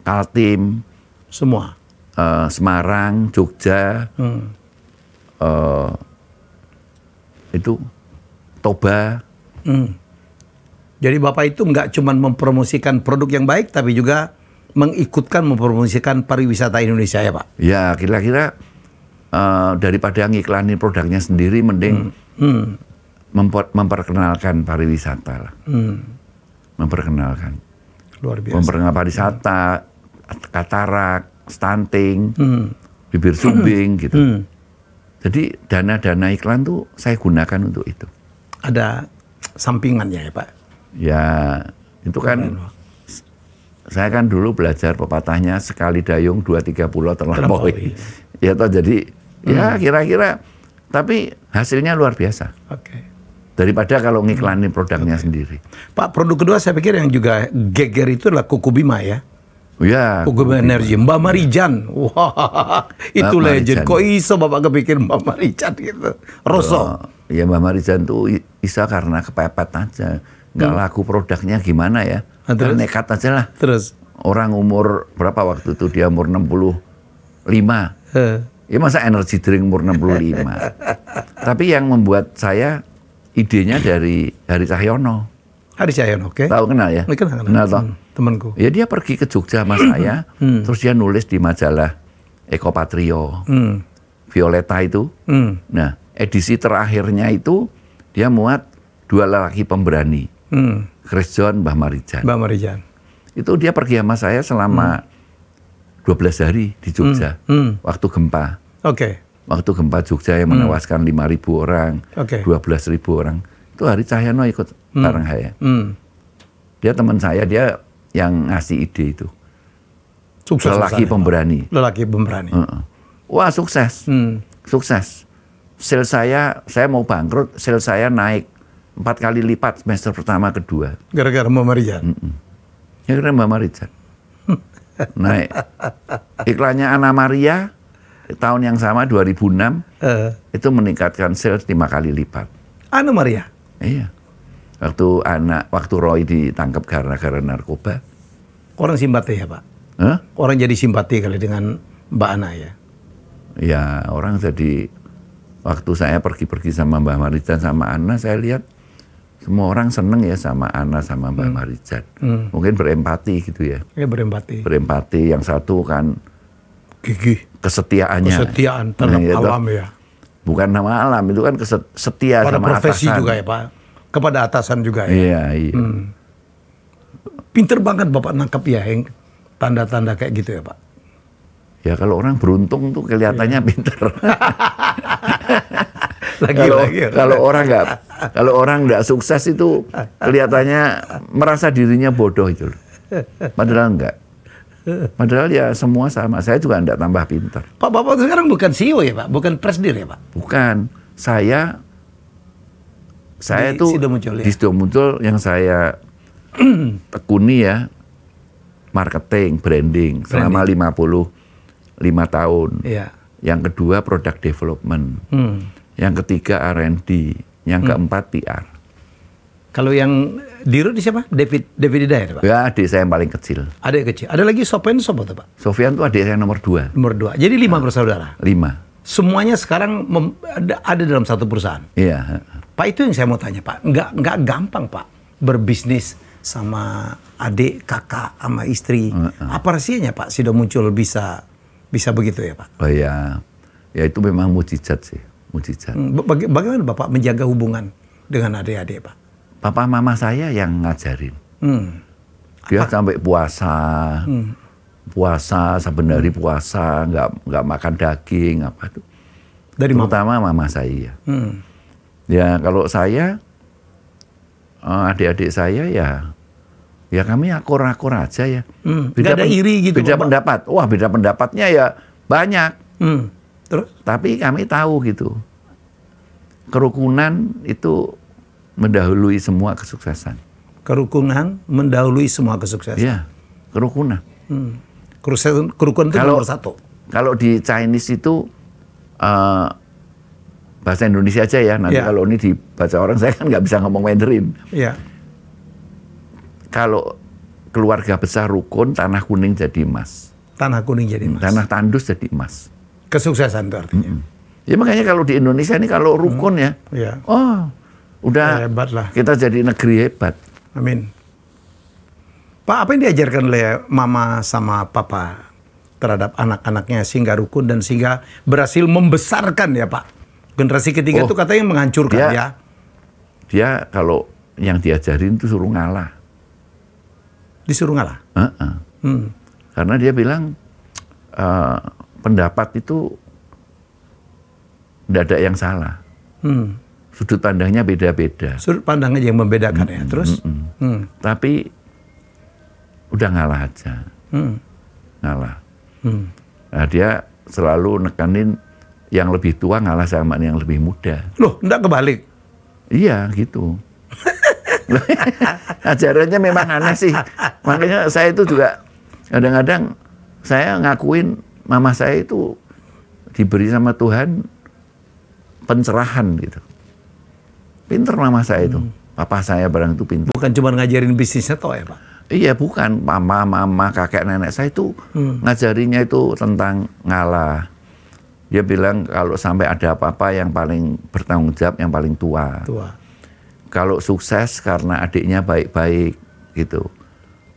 Kaltim, semua. Semarang, Jogja, itu Toba. Jadi Bapak itu nggak cuma mempromosikan produk yang baik, tapi juga mengikutkan mempromosikan pariwisata Indonesia ya Pak? Ya kira-kira daripada ngiklanin produknya sendiri, mending memperkenalkan pariwisata lah. Memperkenalkan. Luar biasa. Memperkenalkan pariwisata, katarak, stunting, bibir sumbing gitu. Jadi dana-dana iklan tuh saya gunakan untuk itu. Ada sampingannya ya Pak? Ya itu kan, saya kan dulu belajar pepatahnya sekali dayung 2-3 pulau terlampaui. Ya toh jadi ya kira-kira, tapi hasilnya luar biasa. Oke. Daripada kalau ngiklanin produknya sendiri. Pak, produk kedua saya pikir yang juga geger itu adalah Kuku Bima ya. Ya. Kuku Bima Energy, Mbak Marijan. Wah, itu Mbak legend. Marijan. Kok iso Bapak kepikir Mbak Marijan gitu? Rosso. Ya Mbak Marijan tuh bisa karena kepepet aja. Nggak laku produknya gimana ya. Terus? Nekat aja lah. Terus? Orang umur berapa waktu itu? Dia umur 65. Ya masa energy drink umur 65. Tapi yang membuat saya idenya dari Hari Cahyono. Hari Cahyono, oke. Tahu kenal ya? Kenal toh? Temanku. Ya dia pergi ke Jogja sama saya, terus dia nulis di majalah Ekopatrio, Violeta itu. Nah, edisi terakhirnya itu dia muat dua lelaki pemberani, Chris John, Mbah Marijan. Mbak Marijan. Itu dia pergi sama saya selama 12 hari di Jogja, waktu gempa. Oke. Waktu gempa Jogja yang menewaskan 5.000 orang, 12.000 orang. Itu Hari Cahyono ikut bareng saya. Dia teman saya, dia yang ngasih ide itu. Sukses. Lelaki pemberani. Lelaki pemberani. Wah sukses. Sukses. Sales saya mau bangkrut, sales saya naik 4 kali lipat semester pertama kedua. Gara-gara Mbak Marijan. Ya karena Mbak Marijan. Naik. Iklannya Anna Maria tahun yang sama 2006 itu meningkatkan sales 5 kali lipat. Anna Maria. Iya. Waktu Roy ditangkap gara-gara narkoba. Orang simpati ya Pak? Hah? Orang jadi simpati kali dengan Mbak Ana ya? Ya orang jadi, waktu saya pergi-pergi sama Mbak Marijan sama Ana, saya lihat semua orang seneng ya sama Ana sama Mbak Marijan. Mungkin berempati gitu ya. Ya berempati. Berempati, yang satu kan Gigih. kesetiaannya. Kesetiaan terhadap Nah, alam ya. Bukan nama alam, itu kan setia Pada sama profesi atasan. juga ya Pak? Kepada atasan juga ya? Iya, iya. Pinter banget Bapak nangkep ya yang tanda-tanda kayak gitu ya Pak? Ya kalau orang beruntung tuh kelihatannya pinter. Kalau orang nggak sukses itu kelihatannya merasa dirinya bodoh itu. Padahal enggak. Padahal ya semua sama. Saya juga enggak tambah pinter. Pak, Bapak sekarang bukan CEO ya Pak? Bukan presidir ya Pak? Bukan. Saya Di itu Sidomuncul, ya? di Sidomuncul yang saya tekuni ya marketing, branding selama 55 tahun. Iya. Yang kedua product development. Yang ketiga R&D. Yang keempat PR. Kalau yang Dirut di siapa? David Hidayat Pak? Ya adik saya yang paling kecil. Ada yang kecil. Ada lagi Sofian Sobo tuh Pak? Sofian tuh adik saya nomor 2. Nomor 2. Jadi 5 bersaudara? 5. Semuanya sekarang ada dalam satu perusahaan? Iya. Pak, itu yang saya mau tanya Pak. Nggak gampang Pak berbisnis sama adik, kakak, sama istri. Apa rahasianya Pak Sidomuncul bisa begitu ya Pak? Oh ya. Ya itu memang mujizat sih. Mujizat. Bagaimana Bapak menjaga hubungan dengan adik-adik Pak? Papa mama saya yang ngajarin. Dia sampai puasa. Puasa, saben hari puasa, nggak makan daging, apa tuh. Dari terutama mama saya. Ya kalau saya, adik-adik saya ya kami akur-akur aja ya. Nggak ada iri gitu. Beda pendapat. Wah beda pendapatnya ya banyak. Terus? Tapi kami tahu gitu. Kerukunan itu mendahului semua kesuksesan. Kerukunan mendahului semua kesuksesan. Iya, kerukunan. Kerukunan itu nomor 1. Kalau di Chinese itu bahasa Indonesia aja ya. Nanti kalau ini dibaca orang, saya kan nggak bisa ngomong Mandarin. Iya. Kalau keluarga besar rukun, tanah kuning jadi emas. Tanah kuning jadi emas. Tanah tandus jadi emas. Kesuksesan itu artinya. Ya makanya kalau di Indonesia ini kalau rukun ya, oh udah hebat lah. Kita jadi negeri hebat. Amin. Pak, apa yang diajarkan oleh mama sama papa terhadap anak-anaknya sehingga rukun dan sehingga berhasil membesarkan ya Pak? Generasi ketiga itu katanya menghancurkan ya. dia kalau yang diajarin itu suruh ngalah. Disuruh ngalah? Karena dia bilang pendapat itu tidak ada yang salah. Sudut pandangnya beda-beda. Sudut pandang aja yang membedakan ya. Terus? Tapi udah ngalah aja. Ngalah. Nah, dia selalu nekanin yang lebih tua ngalah sama yang lebih muda. Loh, enggak kebalik? Iya, gitu. Ajarannya memang aneh sih. Makanya saya itu juga kadang-kadang saya ngakuin mama saya itu diberi sama Tuhan pencerahan gitu. Pinter mama saya itu. Papa saya barang itu pinter. Bukan cuma ngajarin bisnisnya toh ya Pak? Iya, bukan. Mama, kakek, nenek saya itu ngajarinya itu tentang ngalah. Dia bilang kalau sampai ada apa-apa yang paling bertanggung jawab yang paling tua. Kalau sukses karena adiknya baik-baik gitu.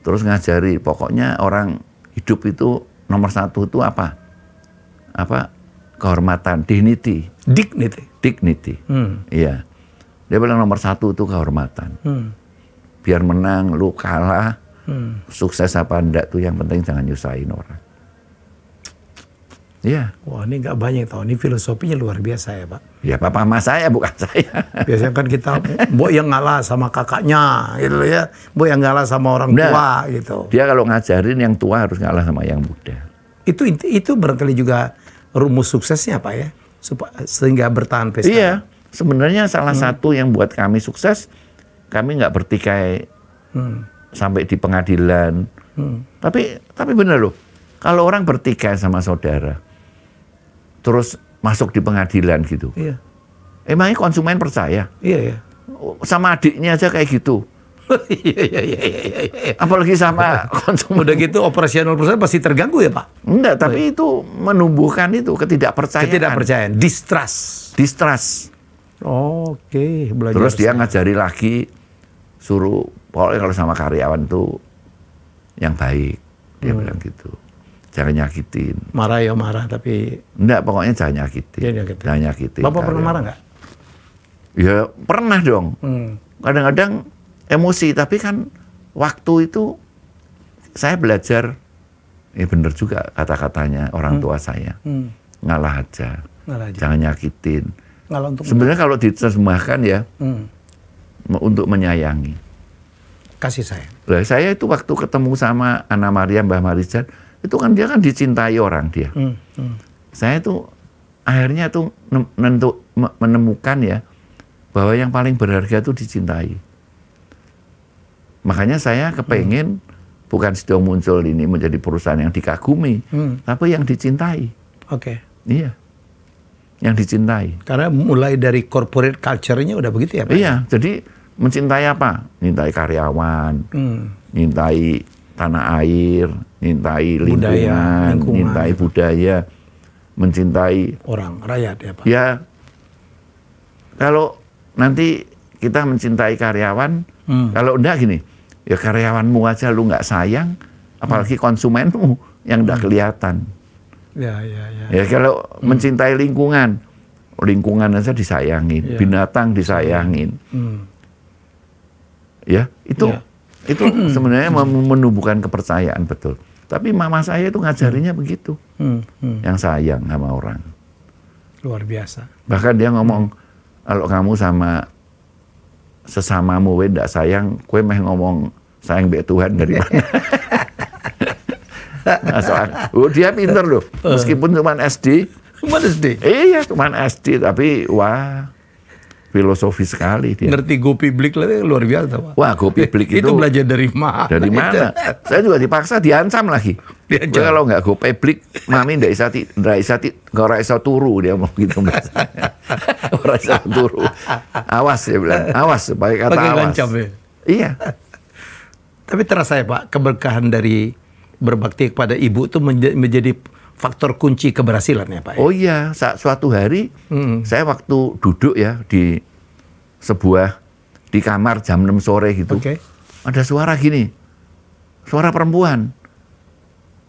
Terus ngajari pokoknya orang hidup itu nomor satu itu apa? Kehormatan, dignity. Dignity. Iya. Dia bilang nomor satu itu kehormatan. Biar menang, lu kalah, sukses apa enggak tuh yang penting jangan nyusahin orang. Iya. Wah, ini nggak banyak tahu. Ini filosofinya luar biasa ya Pak. Ya papa mas saya bukan saya. Biasanya kan kita mbok yang ngalah sama kakaknya gitu ya, mbok yang ngalah sama orang tua gitu. Dia kalau ngajarin yang tua harus ngalah sama yang muda. Itu barangkali juga rumus suksesnya Pak ya, sehingga bertahan pesta. Iya. Sebenarnya salah satu yang buat kami sukses, kami nggak bertikai sampai di pengadilan. Tapi benar loh, kalau orang bertikai sama saudara, terus masuk di pengadilan gitu, emangnya konsumen percaya? Iya. Sama adiknya aja kayak gitu. Apalagi sama konsumen. Udah gitu operasional perusahaan pasti terganggu ya Pak? Enggak, tapi itu menumbuhkan itu ketidakpercayaan. Distrust. Oke, belajar. Terus dia ngajari lagi, suruh pokoknya kalau sama karyawan tuh yang baik, dia bilang gitu. Jangan nyakitin. Marah ya marah, tapi enggak, pokoknya jangan nyakitin. Jangan nyakitin. Bapak pernah marah nggak? Ya pernah dong. Kadang-kadang emosi, tapi kan waktu itu saya belajar, ya bener juga kata-katanya orang tua saya. Ngalah aja. Jangan nyakitin. Sebenarnya kalau diterjemahkan ya, untuk menyayangi. Kasih sayang. Lah, saya itu waktu ketemu sama Anna Maria, Mbah Marijan, itu kan dia kan dicintai orang dia. Saya itu akhirnya tuh menemukan ya, bahwa yang paling berharga itu dicintai. Makanya saya kepengen bukan Sido Muncul ini menjadi perusahaan yang dikagumi, tapi yang dicintai. Oke. Iya. Yang dicintai. Karena mulai dari corporate culture-nya udah begitu ya Pak? Iya, jadi mencintai apa? Mencintai karyawan, mencintai tanah air, mencintai lingkungan, mencintai budaya, mencintai orang, rakyat ya Pak? Ya, kalau nanti kita mencintai karyawan, kalau enggak gini, ya karyawanmu aja lu nggak sayang, apalagi konsumenmu yang udah kelihatan. Ya kalau mencintai lingkungan aja disayangin, binatang disayangin. Ya, itu sebenarnya menumbuhkan kepercayaan betul. Tapi mama saya itu ngajarinya begitu. Yang sayang sama orang. Luar biasa. Bahkan dia ngomong, kalau kamu sama sesamamu ndak sayang, kue meh ngomong sayang be Tuhan dari mana? Dia pinter loh, meskipun cuma SD. Iya, cuma SD, tapi wah, filosofi sekali dia. Ngerti go public lah, luar biasa Pak. Wah, go public itu belajar dari mana? Dari mana? Saya juga dipaksa, diancam lagi. Kalau nggak go public, mami nggak bisa turu, dia mau gitu bahasanya. Nggak bisa turu. Awas dia bilang, awas, pakai kata awas. Ngancam ya? Iya. Tapi terasa ya Pak, keberkahan dari berbakti kepada ibu itu menjadi faktor kunci keberhasilan ya Pak? Oh iya, suatu hari saya waktu duduk ya di kamar jam 6 sore gitu, ada suara gini, suara perempuan.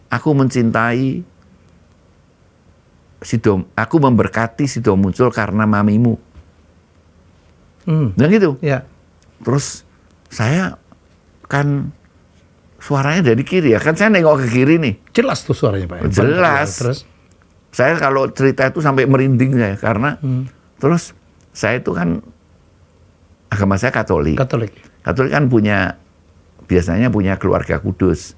Aku mencintai aku memberkati Sido Muncul karena mamimu. Nah gitu. Ya. Terus saya kan suaranya dari kiri ya, kan saya nengok ke kiri nih. Jelas tuh suaranya Pak. Jelas. Terus? Saya kalau cerita itu sampai merinding saya, karena terus saya itu kan agama saya Katolik. Katolik. Katolik kan biasanya punya keluarga kudus.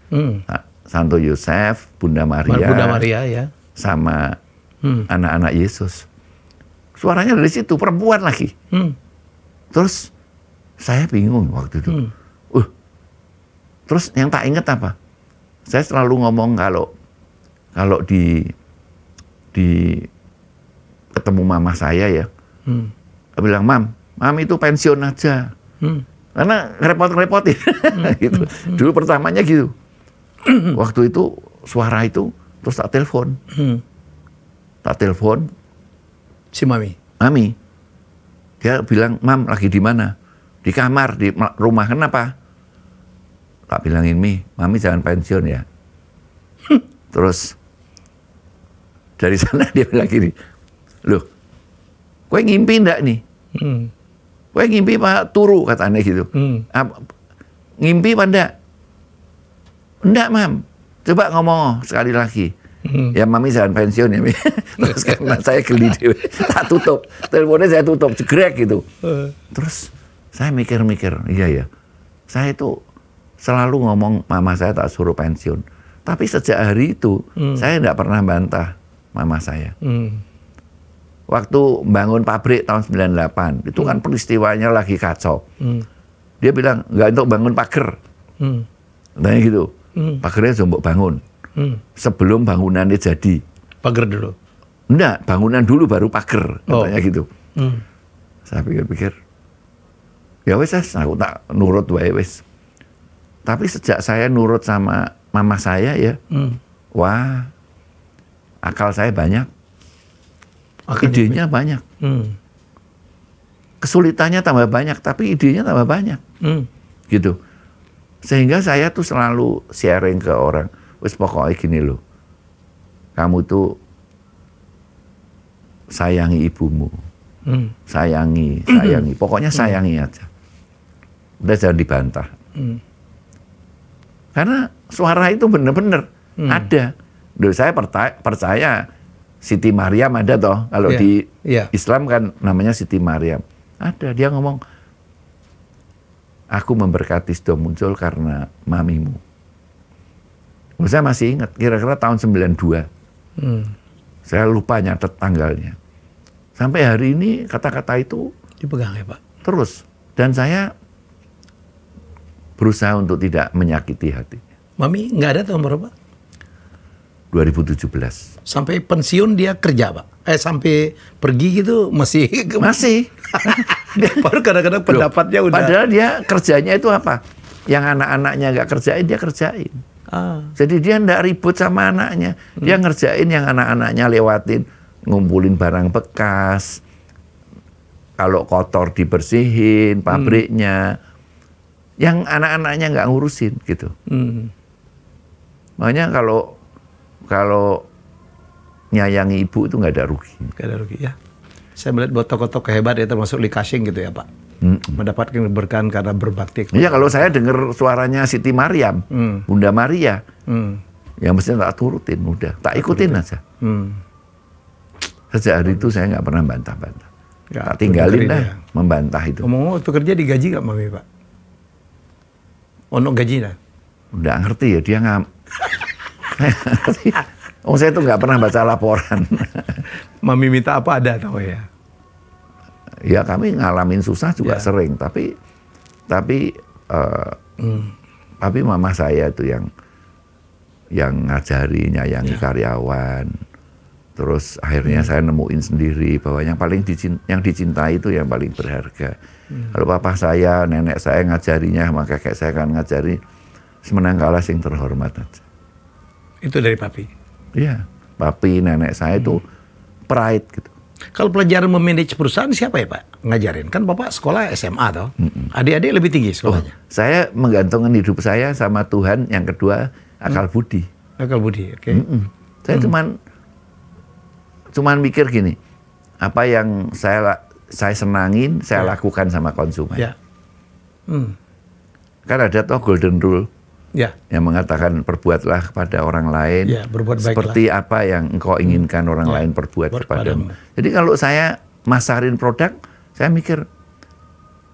Santo Yosef, Bunda Maria. Bunda Maria ya. Sama anak-anak Yesus. Suaranya dari situ, perempuan lagi. Terus saya bingung waktu itu. Terus yang tak ingat apa? Saya selalu ngomong kalau di ketemu mama saya ya, bilang, Mam itu pensiun aja. Karena ngerepot-ngerepotin. Gitu. Dulu pertamanya gitu. Waktu itu suara itu, terus tak telepon. Tak telepon. Si Mami? Mami. Dia bilang, Mam lagi di mana? Di kamar, di rumah. Kenapa? Tak bilangin, Mami jangan pensiun ya. Terus dari sana dia bilang gini, loh, kowe ngimpi ndak nih? Kowe ngimpi Pak turu, katanya gitu. Ngimpi apa ndak? Ndak, Mam. Coba ngomong sekali lagi. Ya Mami jangan pensiun ya. Terus karena saya geli dewe, tak tutup. Teleponnya saya tutup, jegrek gitu. Terus saya mikir-mikir, iya ya. Saya itu selalu ngomong mama saya tak suruh pensiun. Tapi sejak hari itu, saya tidak pernah bantah mama saya. Waktu bangun pabrik tahun 98, itu kan peristiwanya lagi kacau. Dia bilang, nggak untuk bangun pagar. Katanya gitu. Pagarnya jombok bangun. Sebelum bangunannya jadi. Pagar dulu? Enggak, bangunan dulu baru pagar. Katanya gitu. Saya pikir-pikir, ya wes, aku tak nurut wae wes. Tapi sejak saya nurut sama mama saya ya, wah, akal saya banyak. Idenya banyak. Kesulitannya tambah banyak, tapi idenya tambah banyak. Gitu. Sehingga saya tuh selalu sharing ke orang, wes pokoknya gini loh, kamu tuh sayangi ibumu. Sayangi. Pokoknya sayangi aja. Udah jangan dibantah. Karena suara itu benar-benar ada. Duh, saya percaya Siti Maryam ada toh. Kalau di Islam kan namanya Siti Maryam. Ada, dia ngomong, aku memberkati sudah muncul karena mamimu. Saya masih ingat, kira-kira tahun 92. Saya lupa nyatet tanggalnya. Sampai hari ini kata-kata itu dipegang ya Pak? Terus. Dan saya berusaha untuk tidak menyakiti hati. Mami nggak ada tahun berapa? 2017. Sampai pensiun dia kerja Pak? Sampai pergi gitu masih? Masih. Baru kadang-kadang pendapatnya udah. Padahal dia kerjanya itu apa? Yang anak-anaknya nggak kerjain, dia kerjain. Jadi dia nggak ribut sama anaknya. Dia ngerjain yang anak-anaknya lewatin. Ngumpulin barang bekas. Kalau kotor dibersihin pabriknya. Yang anak-anaknya nggak ngurusin gitu. Makanya kalau nyayangi ibu itu nggak ada rugi. Nggak ada rugi ya. Saya melihat buat tokoh-tokoh hebat ya, termasuk Li Ka-shing gitu ya Pak. Mendapatkan keberkahan karena berbakti. Iya, kalau saya dengar suaranya Siti Maryam, Bunda Maria, ya mestinya tak turutin, udah tak ikutin aja. Sejak hari itu saya nggak pernah bantah-bantah. Tak tinggalin dah membantah itu. Ngomong-ngomong waktu kerja digaji nggak Mami Pak? Ono gaji dah? Udah ngerti ya, dia saya tuh nggak pernah baca laporan. Mami minta apa ada tahu ya? Ya kami ngalamin susah juga sering, tapi mama saya itu yang ngajari, nyayangi karyawan. Terus akhirnya saya nemuin sendiri bahwa yang dicintai itu yang paling berharga. Kalau papa saya, nenek saya ngajarinya, maka kakek saya kan ngajari, semenang kalah sing terhormat aja. Itu dari papi? Iya, papi, nenek saya itu pride gitu. Kalau pelajaran memanage perusahaan siapa ya Pak ngajarin? Kan Bapak sekolah SMA toh. Adik-adik lebih tinggi sekolahnya. Saya menggantungkan hidup saya sama Tuhan. Yang kedua akal budi. Akal budi, oke. Saya cuman mikir gini, apa yang saya saya senangin, saya lakukan sama konsumen. Ya. Kan ada toh golden rule Ya. yang mengatakan perbuatlah kepada orang lain Ya, berbuat baiklah. seperti apa yang engkau inginkan orang lain perbuat kepadamu. Jadi kalau saya masarin produk, saya mikir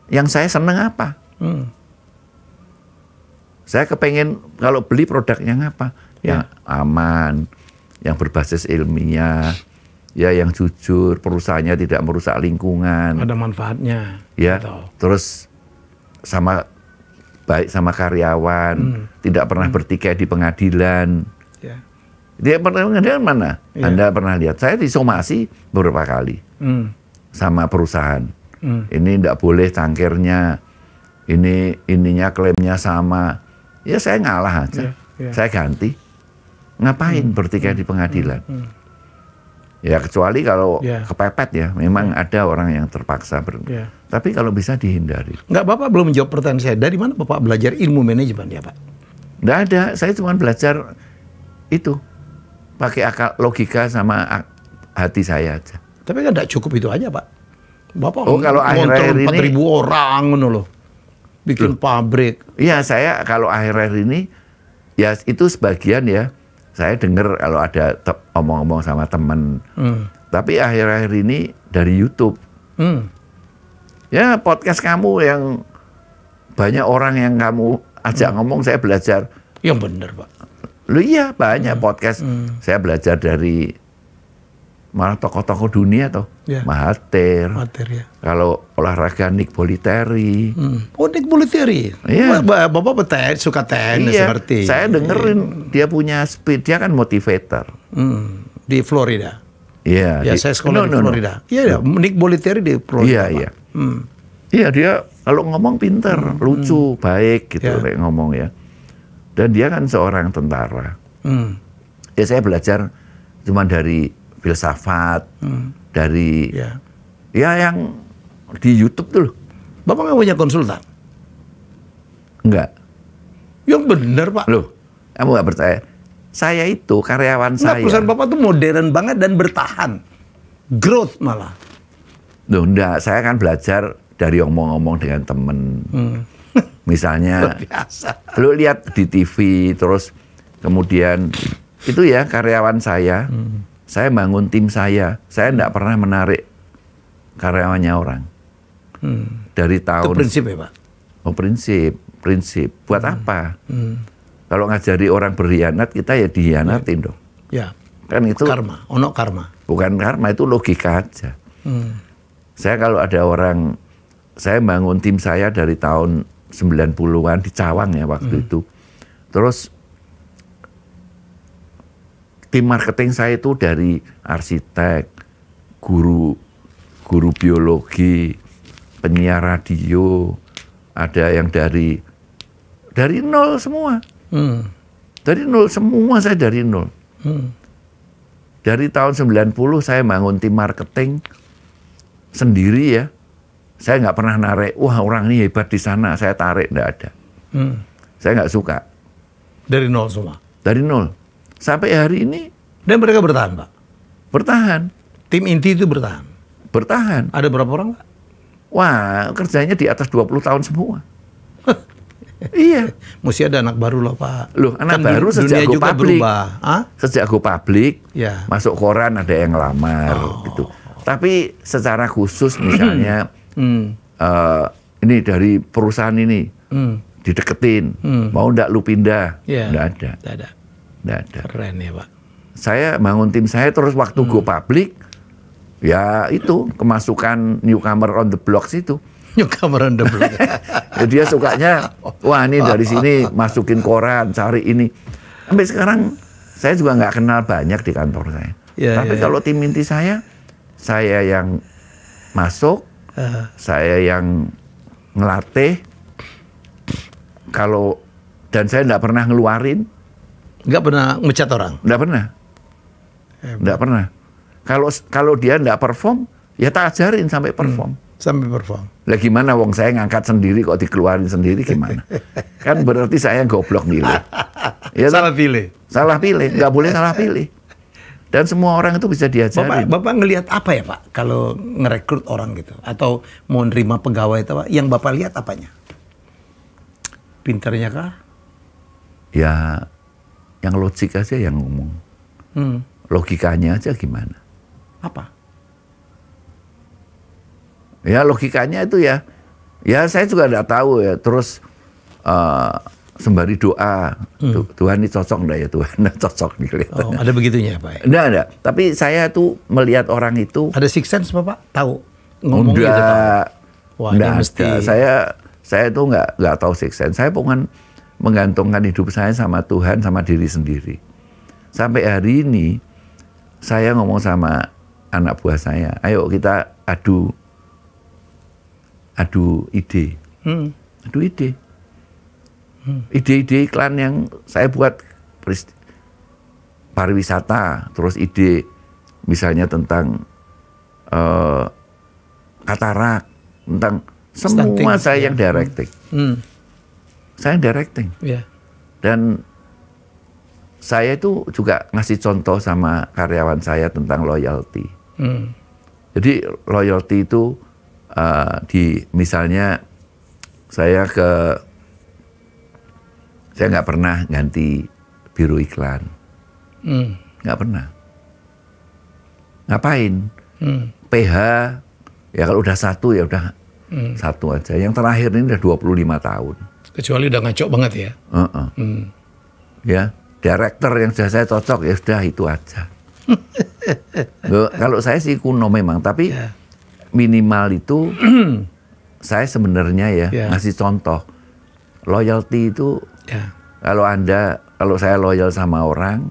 yang saya seneng apa? Saya kepengen kalau beli produk yang apa? Yang aman, yang berbasis ilmiah, ya yang jujur, perusahaannya tidak merusak lingkungan. Ada manfaatnya. Ya, Betul. terus baik sama karyawan, tidak pernah bertikai di pengadilan. Ya. Dia pengadilan mana? Anda pernah lihat? Saya disomasi beberapa kali sama perusahaan. Ini tidak boleh cangkirnya, ininya klaimnya sama. Ya saya ngalah aja, saya ganti. Ngapain bertikai di pengadilan? Ya kecuali kalau kepepet ya, memang ada orang yang terpaksa. Tapi kalau bisa dihindari. Enggak, Bapak belum menjawab pertanyaan saya. Dari mana Bapak belajar ilmu manajemen ya Pak? Nggak ada, saya cuma belajar itu. Pakai akal, logika sama hati saya aja. Tapi kan tidak cukup itu aja Pak. Bapak kalau akhir-akhir ini 4.000 orang loh. Bikin pabrik. Iya, saya kalau akhir-akhir ini, ya itu sebagian ya. Saya dengar kalau ada omong-omong sama teman. Tapi akhir-akhir ini dari YouTube. Ya podcast kamu yang banyak orang yang kamu ajak ngomong, saya belajar. Yang benar Pak. Loh iya, banyak podcast. Saya belajar dari malah tokoh-tokoh dunia toh. Mahathir. Ya. Kalau olahraga Nick Bollettieri. Oh, Nick Bollettieri. Iya. Bapak suka tenis seperti. Saya dengerin dia punya speed, dia kan motivator. Di Florida. Iya. Ya, saya sekolah di Florida. Iya, Nick Bollettieri di Florida. Iya. Iya, dia kalau ngomong pinter, lucu, baik gitu kayak ngomong ya. Dan dia kan seorang tentara. Ya saya belajar cuma dari filsafat, dari ya yang di YouTube tuh loh. Bapak nggak punya konsultan? Enggak. Yang benar Pak. Loh, kamu nggak percaya? Saya itu karyawan saya. Perusahaan Bapak tuh modern banget dan bertahan. Growth malah. Loh, enggak. Saya kan belajar dari omong-omong dengan temen. Misalnya, lu lihat di TV, terus kemudian itu ya karyawan saya. Saya bangun tim saya enggak pernah menarik karyawannya orang. Dari tahun. Itu prinsip ya Pak? Oh prinsip. Buat apa? Kalau ngajari orang berkhianat, kita ya dihianatin dong. Ya. Kan itu. Karma, ono karma. Bukan karma, itu logika aja. Saya kalau ada orang, saya bangun tim saya dari tahun 90-an di Cawang ya waktu itu. Terus tim marketing saya itu dari arsitek, guru biologi, penyiar radio, ada yang dari nol semua. Dari nol semua, saya dari nol. Dari tahun 90 saya bangun tim marketing sendiri ya. Saya nggak pernah narik, wah orang ini hebat di sana, saya tarik, nggak ada. Saya nggak suka. Dari nol semua? Dari nol. Sampai hari ini. Dan mereka bertahan Pak? Bertahan. Tim inti itu bertahan? Bertahan. Ada berapa orang Pak? Wah, kerjanya di atas 20 tahun semua. Iya. Mesti ada anak baru loh Pak. Loh, anak kan baru sejak go public. Sejak go public, masuk koran ada yang lamar gitu. Tapi secara khusus misalnya, ini dari perusahaan ini, dideketin, mau ndak lu pindah? Nggak ada. Nggak ada. Keren ya Pak. Saya bangun tim saya terus waktu go public, ya itu kemasukan newcomer on the blocks itu. Newcomer on the block. Ya, dia sukanya, wah ini dari sini masukin koran, cari ini. Sampai sekarang saya juga nggak kenal banyak di kantor saya. Tapi kalau tim inti saya yang masuk, saya yang ngelatih. Dan saya nggak pernah ngeluarin. Nggak pernah ngecat orang? Nggak pernah. Nggak pernah. Kalau dia nggak perform, ya tak ajarin sampai perform. Sampai perform. Lah gimana wong saya ngangkat sendiri kok dikeluarin sendiri gimana? Kan berarti saya goblok milih. Ya, salah pilih. Salah pilih, nggak boleh salah pilih. Dan semua orang itu bisa diajarin. Bapak ngelihat apa ya Pak kalau ngerekrut orang gitu atau mau nerima pegawai itu Pak, yang Bapak lihat apanya? Pinternya kah? Ya, yang logik aja yang ngomong. Logikanya aja gimana? Apa? Ya logikanya itu ya saya juga nggak tahu ya. Terus sembari doa, Tuhan ini cocok enggak ya Tuhan? Cocok nih kelihatannya. Oh, ada begitunya Pak ya? Enggak. Tapi saya tuh melihat orang itu. Ada six sense Bapak? Tahu? Ngomong gitu tahu? Wah, enggak mesti... ada. Saya tuh nggak tahu six sense. Saya pengen menggantungkan hidup saya sama Tuhan, sama diri sendiri. Sampai hari ini, saya ngomong sama anak buah saya, ayo kita adu ide. Adu ide. Ide-ide iklan yang saya buat pariwisata, terus ide misalnya tentang katarak, tentang semua saya yang directing. Saya yang directing. Yeah. Dan saya itu juga ngasih contoh sama karyawan saya tentang loyalty. Jadi loyalty itu misalnya saya nggak pernah ganti biro iklan, nggak pernah. Ngapain? PH ya kalau udah satu ya udah satu aja. Yang terakhir ini udah 25 tahun. Kecuali udah ngaco banget ya. Ya, director yang sudah saya cocok ya sudah itu aja. Kalau saya sih kuno memang, tapi minimal itu saya sebenarnya ngasih contoh. Loyalty itu kalau saya loyal sama orang,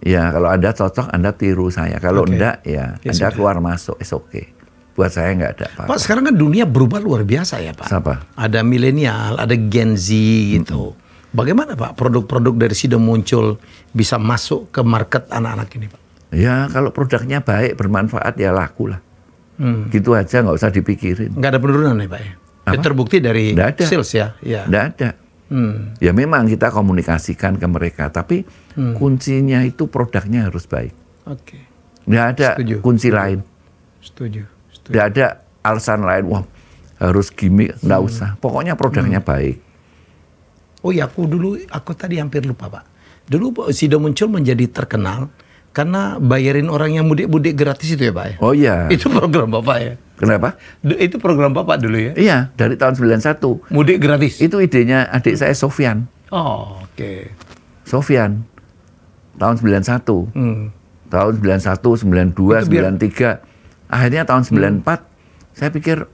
ya kalau Anda cocok Anda tiru saya. Kalau enggak ya Anda keluar masuk, oke. Buat saya nggak ada apa-apa. Pak, sekarang kan dunia berubah luar biasa ya Pak. Siapa? Ada milenial, ada Gen Z gitu. Bagaimana Pak produk-produk dari Sido Muncul bisa masuk ke market anak-anak ini Pak? Ya kalau produknya baik, bermanfaat ya laku lah. Gitu aja, nggak usah dipikirin. Nggak ada penurunan ya Pak ya? Ya terbukti dari sales ya? Nggak ada. Ya memang kita komunikasikan ke mereka, tapi kuncinya itu produknya harus baik. Oke. Nggak ada kunci lain. Setuju. Nggak ada alasan lain, wah harus gimmick, nggak usah. Pokoknya produknya baik. Oh ya, aku tadi hampir lupa Pak. Dulu Sido Muncul menjadi terkenal karena bayarin orang yang mudik-mudik gratis itu ya Pak ya? Oh iya. Itu program Bapak ya? Kenapa? Itu program Bapak dulu ya? Iya, dari tahun 91. Mudik gratis? Itu idenya adik saya Sofyan. Oh, oke. Sofyan, tahun 91. Tahun 91, 92, 93. Akhirnya tahun 94, saya pikir,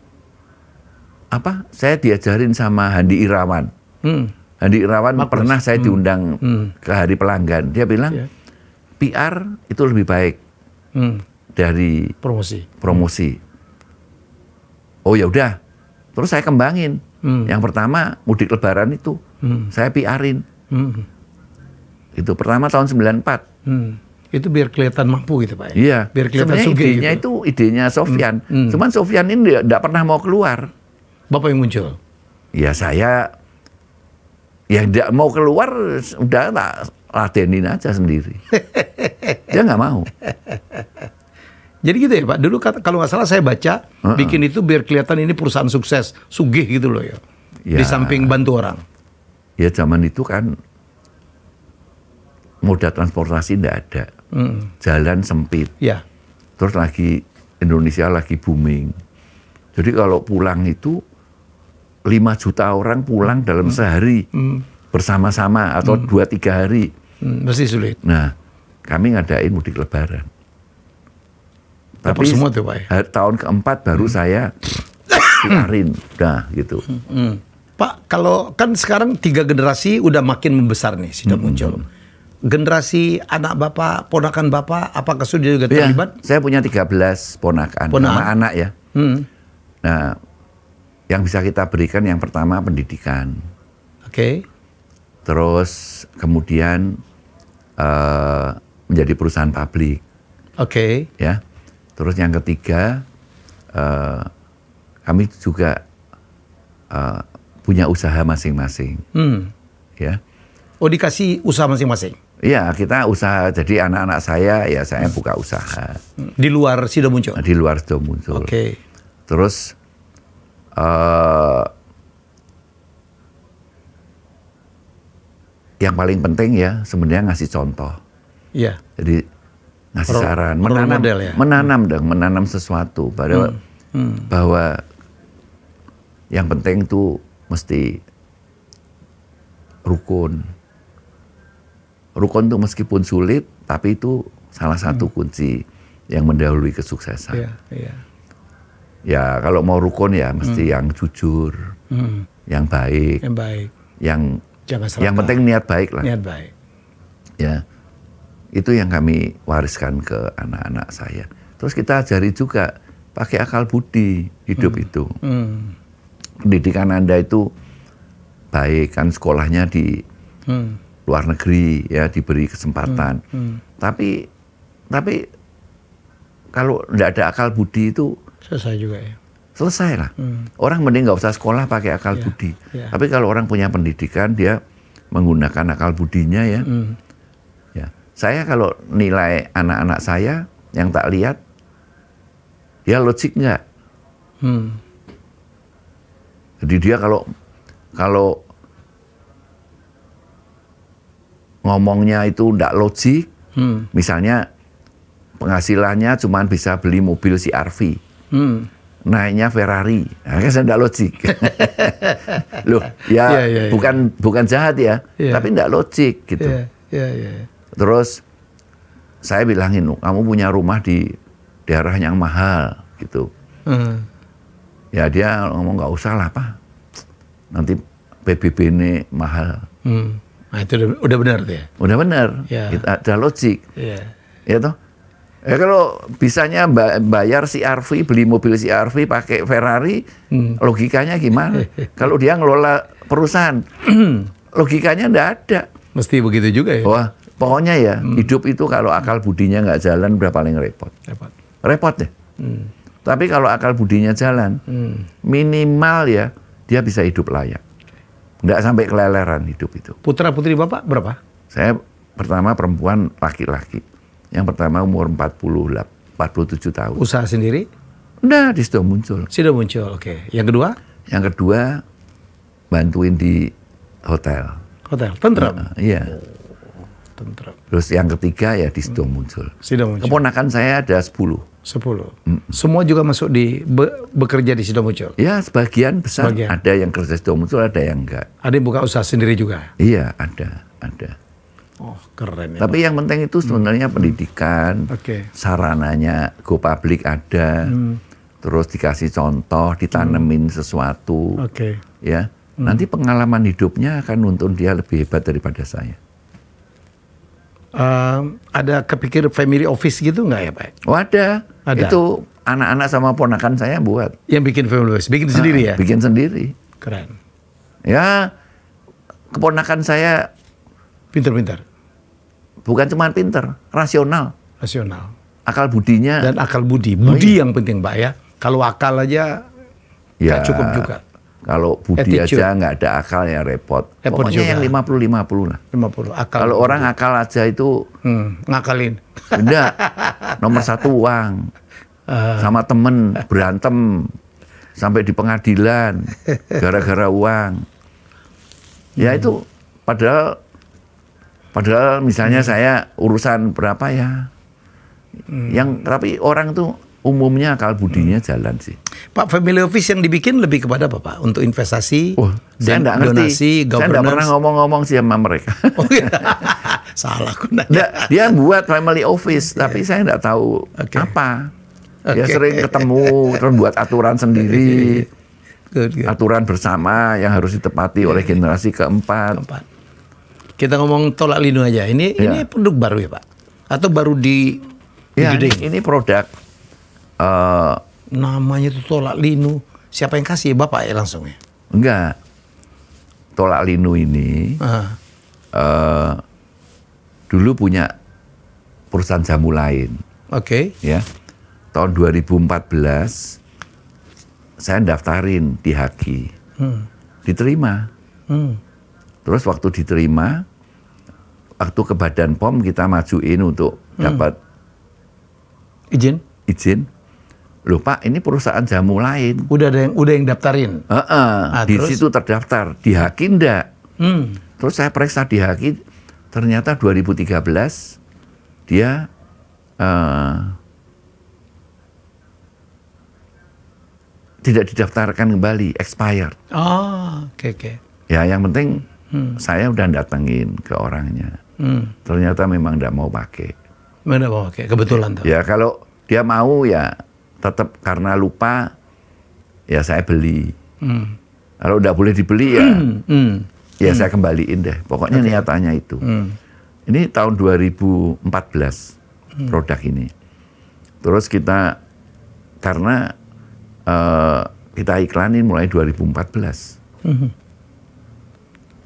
saya diajarin sama Handi Irawan. Handi Irawan pernah saya diundang ke Hari Pelanggan. Dia bilang, PR itu lebih baik dari promosi. Oh ya udah, terus saya kembangin. Yang pertama mudik Lebaran itu saya PR-in. Itu pertama tahun 94. Itu biar kelihatan mampu gitu Pak ya? Iya. Biar kelihatan sugih idenya gitu. itu idenya Sofyan. Cuman Sofyan ini tidak pernah mau keluar. Bapak yang muncul? Ya saya yang tidak mau keluar udah ladenin aja sendiri. Dia nggak mau. Jadi gitu ya Pak, dulu kalau nggak salah saya baca, bikin itu biar kelihatan ini perusahaan sukses, sugih gitu loh ya. Di samping bantu orang. Ya zaman itu kan moda transportasi tidak ada. Jalan sempit. Ya. Terus lagi Indonesia lagi booming. Jadi kalau pulang itu 5 juta orang pulang dalam sehari. Bersama-sama atau 2-3 hari. Masih sulit. Nah, kami ngadain mudik Lebaran. Tapi semua tuh, Pak, ya? Tahun keempat baru saya PR-in. Nah, gitu. Pak, kalau kan sekarang 3 generasi udah makin membesar nih, sudah muncul. Generasi anak Bapak, ponakan Bapak, apakah sudah juga terlibat? Ya, saya punya 13 ponakan. Sama anak ya. Nah, yang bisa kita berikan yang pertama pendidikan. Oke. Terus kemudian menjadi perusahaan publik. Oke. Ya. Terus yang ketiga, kami juga punya usaha masing-masing. Ya. Oh, dikasih usaha masing-masing? Iya, kita usaha. Jadi anak-anak saya, ya saya buka usaha. Di luar Sidomuncul? Di luar Sidomuncul. Oke. Terus yang paling penting ya sebenarnya ngasih contoh. Iya. Jadi ngasih saran, menanam sesuatu bahwa yang penting itu mesti rukun. Rukun itu meskipun sulit, tapi itu salah satu kunci yang mendahului kesuksesan. Ya kalau mau rukun ya mesti yang jujur, yang baik, yang penting niat baik lah. Niat baik. Ya, itu yang kami wariskan ke anak-anak saya. Terus kita ajari juga pakai akal budi hidup itu. Pendidikan Anda itu baik, kan sekolahnya di luar negeri ya, diberi kesempatan. Tapi kalau tidak ada akal budi itu selesai juga ya. Selesai lah. Orang mending nggak usah sekolah pakai akal budi. Tapi kalau orang punya pendidikan, dia menggunakan akal budinya ya. Ya, saya kalau nilai anak-anak saya yang tak lihat, dia logik nggak? Jadi dia kalau ngomongnya itu nggak logik, misalnya penghasilannya cuma bisa beli mobil CR-V, naiknya Ferrari, nah, kan nggak logik. Loh, ya, bukan jahat ya, tapi nggak logik gitu. Terus saya bilangin, kamu punya rumah di daerah yang mahal gitu. Ya dia ngomong nggak usah lah Pak, nanti PBB ini mahal. Nah itu udah benar tuh ya? Udah benar, ada logik. Ya toh? Ya kalau bisanya bayar CR-V, beli mobil CR-V, pakai Ferrari, logikanya gimana? Kalau dia ngelola perusahaan, logikanya nggak ada. Mesti begitu juga ya? Wah, pokoknya ya, hidup itu kalau akal budinya nggak jalan, udah paling repot. Repot deh. Tapi kalau akal budinya jalan, minimal ya, dia bisa hidup layak. Nggak sampai keleleran hidup itu. Putra putri Bapak berapa? Saya pertama perempuan, laki-laki. Yang pertama umur 47 tahun. Usaha sendiri? Udah, di Sidomuncul. Sidomuncul, oke. Yang kedua? Yang kedua, bantuin di hotel. Hotel, tentram? Iya. Tentram. Terus yang ketiga ya di Sidomuncul. Sidomuncul. Keponakan saya ada 10. Semua juga masuk bekerja di Sidomuncul? Ya, sebagian besar. Ada yang kerja di Sidomuncul, ada yang enggak. Ada yang buka usaha sendiri juga? Iya, ada. Oh, keren ya. Tapi yang penting itu sebenarnya pendidikan, sarananya go public ada, terus dikasih contoh, ditanemin sesuatu, ya. Nanti pengalaman hidupnya akan nuntun dia lebih hebat daripada saya. Ada kepikir family office gitu nggak ya Pak? Oh ada. Itu anak-anak sama ponakan saya buat. Yang bikin family office, bikin sendiri ya? Bikin sendiri. Keren. Ya, keponakan saya pinter-pinter. Bukan cuma pinter, rasional. Akal budinya. Dan akal budi. Budi yang penting Pak ya. Kalau akal aja nggak cukup juga. Kalau budi aja nggak ada akal ya repot. Pokoknya yang 50-50 lah. 50 akal. Kalau orang akal aja itu ngakalin. Enggak. Nomor satu uang. Sama temen berantem sampai di pengadilan gara-gara uang. Ya itu padahal misalnya saya urusan berapa ya. Yang tapi orang tuh umumnya akal budinya jalan sih. Pak, family office yang dibikin lebih kepada apa Pak? Untuk investasi, saya nggak ngerti. Donasi, governance? Saya nggak pernah ngomong-ngomong sih sama mereka. Oh, iya. Salah aku nanya. Dia buat family office, tapi saya nggak tahu apa. Dia sering ketemu, terus buat aturan sendiri. Aturan bersama yang harus ditepati oleh generasi keempat. Kita ngomong tolak linu aja. Ini produk baru ya Pak? Atau baru ini produk. Namanya itu tolak linu. Siapa yang kasih? Bapak ya langsung ya? Enggak. Tolak linu ini dulu punya perusahaan jamu lain. Ya. Tahun 2014 saya daftarin di Haki. Diterima. Terus waktu diterima waktu ke Badan POM kita majuin untuk dapat Izin? Loh Pak, ini perusahaan jamu lain. Udah yang daftarin. Di terus? situ terdaftar. Di Haki enggak. Terus saya periksa di Haki, ternyata 2013 dia tidak didaftarkan kembali, expired. Oke. Ya, yang penting saya udah datengin ke orangnya. Ternyata memang enggak mau pakai. Mana mau pakai? Kebetulan tuh. Ya, kalau dia mau ya tetap, karena lupa ya saya beli. Kalau udah boleh dibeli ya saya kembaliin deh. Pokoknya niatannya itu. Ini tahun 2014 produk ini. Terus kita karena kita iklanin mulai 2014.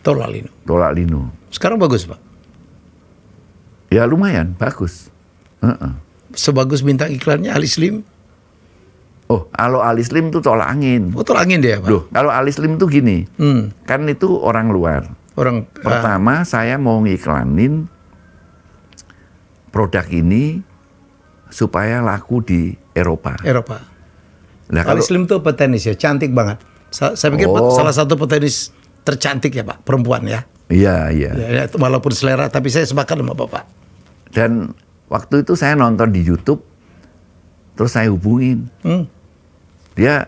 Tolak Lino. Sekarang bagus Pak? Ya lumayan, bagus. Sebagus bintang iklannya Ali Slim? Oh, kalau Ali Slim tuh tolak angin. Oh, tolak angin dia Pak? Loh, kalau Ali Slim tuh gini, kan itu orang luar. Pertama saya mau ngiklanin produk ini supaya laku di Eropa. Nah, Ali Slim tuh petenis ya, cantik banget. Saya pikir salah satu petenis tercantik ya Pak, perempuan ya. Iya. Ya, walaupun selera, tapi saya sepakat sama Bapak. Dan waktu itu saya nonton di YouTube, terus saya hubungin. Dia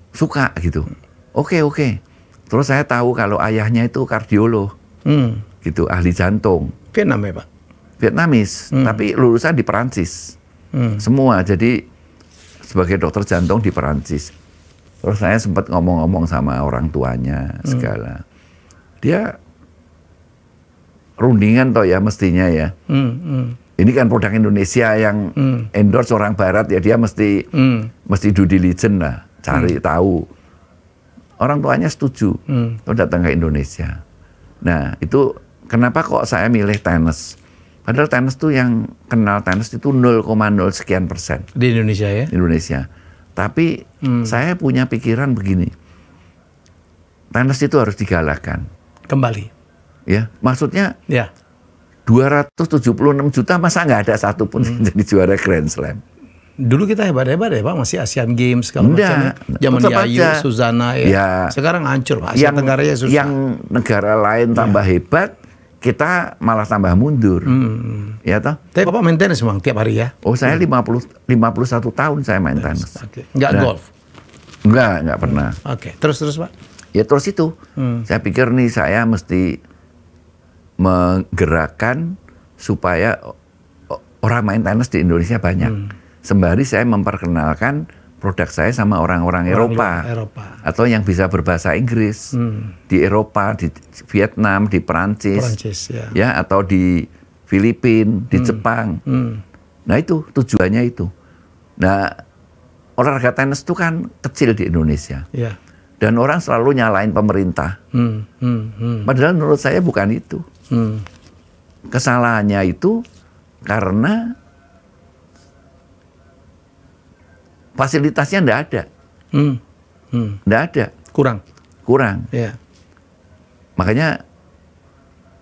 suka gitu. Oke. Terus saya tahu kalau ayahnya itu kardiolog, gitu, ahli jantung. Vietnam ya Pak? Vietnamis, tapi lulusan di Perancis. Semua, jadi sebagai dokter jantung di Perancis. Terus saya sempat ngomong-ngomong sama orang tuanya segala. Dia rundingan toh ya mestinya ya. Ini kan produk Indonesia yang endorse orang Barat ya, dia mesti due diligence lah, cari tahu. Orang tuanya setuju, terus datang ke Indonesia. Nah itu kenapa kok saya milih tenis? Padahal tenis tuh yang kenal tenis itu 0,0 sekian persen di Indonesia ya. Indonesia. Tapi saya punya pikiran begini, tenis itu harus digalakkan. Kembali. Ya, maksudnya ya. 276 juta masa nggak ada satupun jadi juara Grand Slam. Dulu kita hebat-hebat ya Pak, masih Asian Games kalau macam zaman Yayu, Suzana ya. Sekarang hancur Pak, Asia Tenggara ya susah. Yang negara lain tambah hebat, kita malah tambah mundur. Ya toh? Tapi Bapak main tenis memang tiap hari ya? Oh, saya 51 tahun saya main tenis. Nggak golf? Nggak pernah. Oke, terus Pak? Ya terus itu, saya pikir nih saya mesti menggerakkan supaya orang main tenis di Indonesia banyak. Sembari saya memperkenalkan produk saya sama orang-orang Eropa. Atau yang bisa berbahasa Inggris. Di Eropa, di Vietnam, di Perancis ya, atau di Filipina, di Jepang. Nah itu tujuannya itu. Nah olahraga tenis itu kan kecil di Indonesia. Dan orang selalu nyalain pemerintah. Padahal menurut saya bukan itu. Kesalahannya itu karena fasilitasnya enggak ada. Enggak ada. Kurang. Yeah. Makanya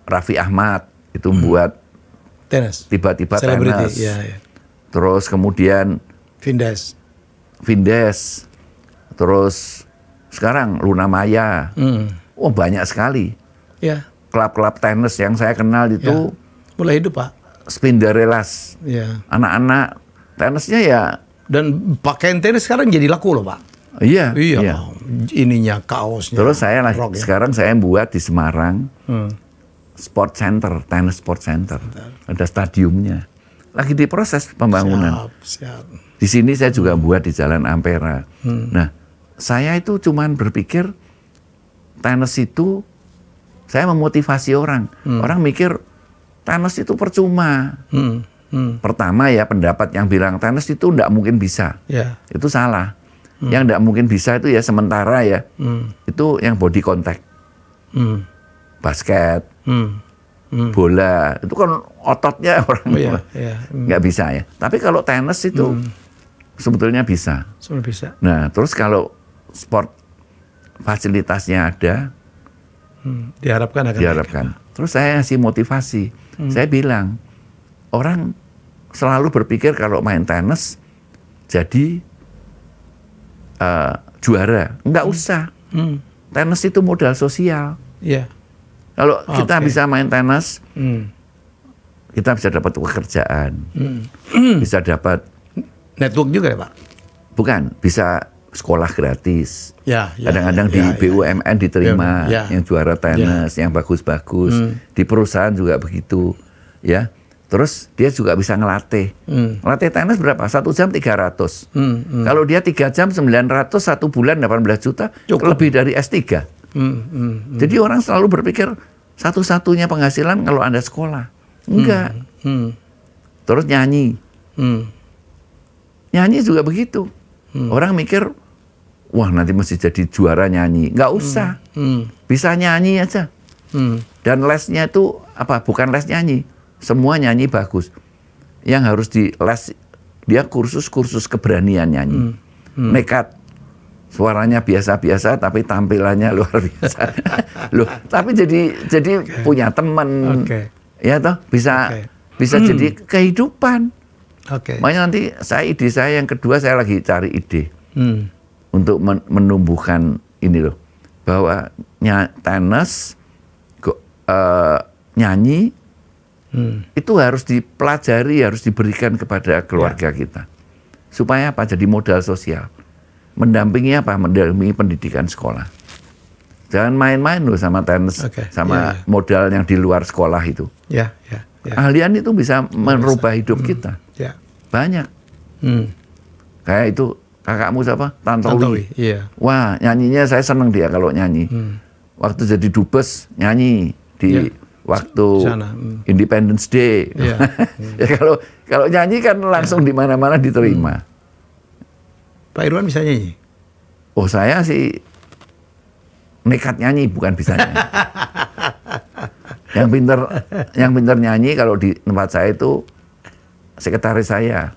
Raffi Ahmad itu buat tenis. Tiba-tiba tenis. Yeah. Terus kemudian Vindes. Terus sekarang Luna Maya. Oh, banyak sekali. Ya. Klub-klub tenis yang saya kenal itu mulai hidup Pak. Spinderelas. Ya. Anak-anak tenisnya ya. Dan pakaian tenis sekarang jadi laku loh Pak. Iya. Ininya kaosnya. Terus sekarang saya buat di Semarang sport center, tenis sport center. Ada stadiumnya. Lagi diproses pembangunan. Siap. Di sini saya juga buat di Jalan Ampera. Nah, saya itu cuman berpikir tenis itu saya memotivasi orang. Orang mikir tenis itu percuma. Pertama ya pendapat yang bilang tenis itu enggak mungkin bisa. Itu salah. Yang enggak mungkin bisa itu ya sementara ya. Itu yang body contact. Basket. Bola. Itu kan ototnya orang nggak bisa ya. Tapi kalau tenis itu sebetulnya bisa. Nah, terus kalau sport fasilitasnya ada, diharapkan akan Terus saya ngasih motivasi. Saya bilang, orang selalu berpikir kalau main tenis jadi juara. Enggak usah. Tenis itu modal sosial. Iya. Kalau kita bisa main tenis, kita bisa dapat pekerjaan, bisa dapat network juga ya Pak? Bukan, bisa sekolah gratis. Kadang-kadang di ya. BUMN diterima yang juara tenis, yang bagus-bagus. Di perusahaan juga begitu, ya. Terus dia juga bisa ngelatih. Ngelatih tenis berapa? 1 jam 300. Kalau dia 3 jam 900, 1 bulan 18 juta, cukup. Lebih dari S3. Jadi orang selalu berpikir satu-satunya penghasilan kalau Anda sekolah. Enggak. Terus nyanyi. Nyanyi juga begitu. Orang mikir, wah nanti mesti jadi juara nyanyi. Nggak usah. Bisa nyanyi aja. Dan lesnya itu apa? Bukan les nyanyi. Semua nyanyi bagus. Yang harus di les, dia kursus-kursus keberanian nyanyi. Nekat. Suaranya biasa-biasa tapi tampilannya luar biasa. Loh, tapi jadi punya teman. Ya toh, bisa jadi kehidupan. Makanya nanti ide saya yang kedua, saya lagi cari ide untuk menumbuhkan ini loh, bahwa tenis, nyanyi itu harus dipelajari, harus diberikan kepada keluarga kita. Supaya apa? Jadi modal sosial. Mendampingi apa? Mendampingi pendidikan sekolah. Jangan main-main loh sama tenis, sama modal yang di luar sekolah itu. Keahlian itu bisa merubah hidup kita. Banyak. Kayak itu kakakmu siapa? Tantowi. Wah, nyanyinya saya seneng dia kalau nyanyi. Waktu jadi dubes nyanyi di waktu Independence Day. Ya, kalau nyanyi kan langsung di mana-mana diterima. Pak Irwan bisa nyanyi? Oh, saya sih nekat nyanyi, bukan bisa nyanyi. Yang pinter nyanyi kalau di tempat saya itu sekretaris saya.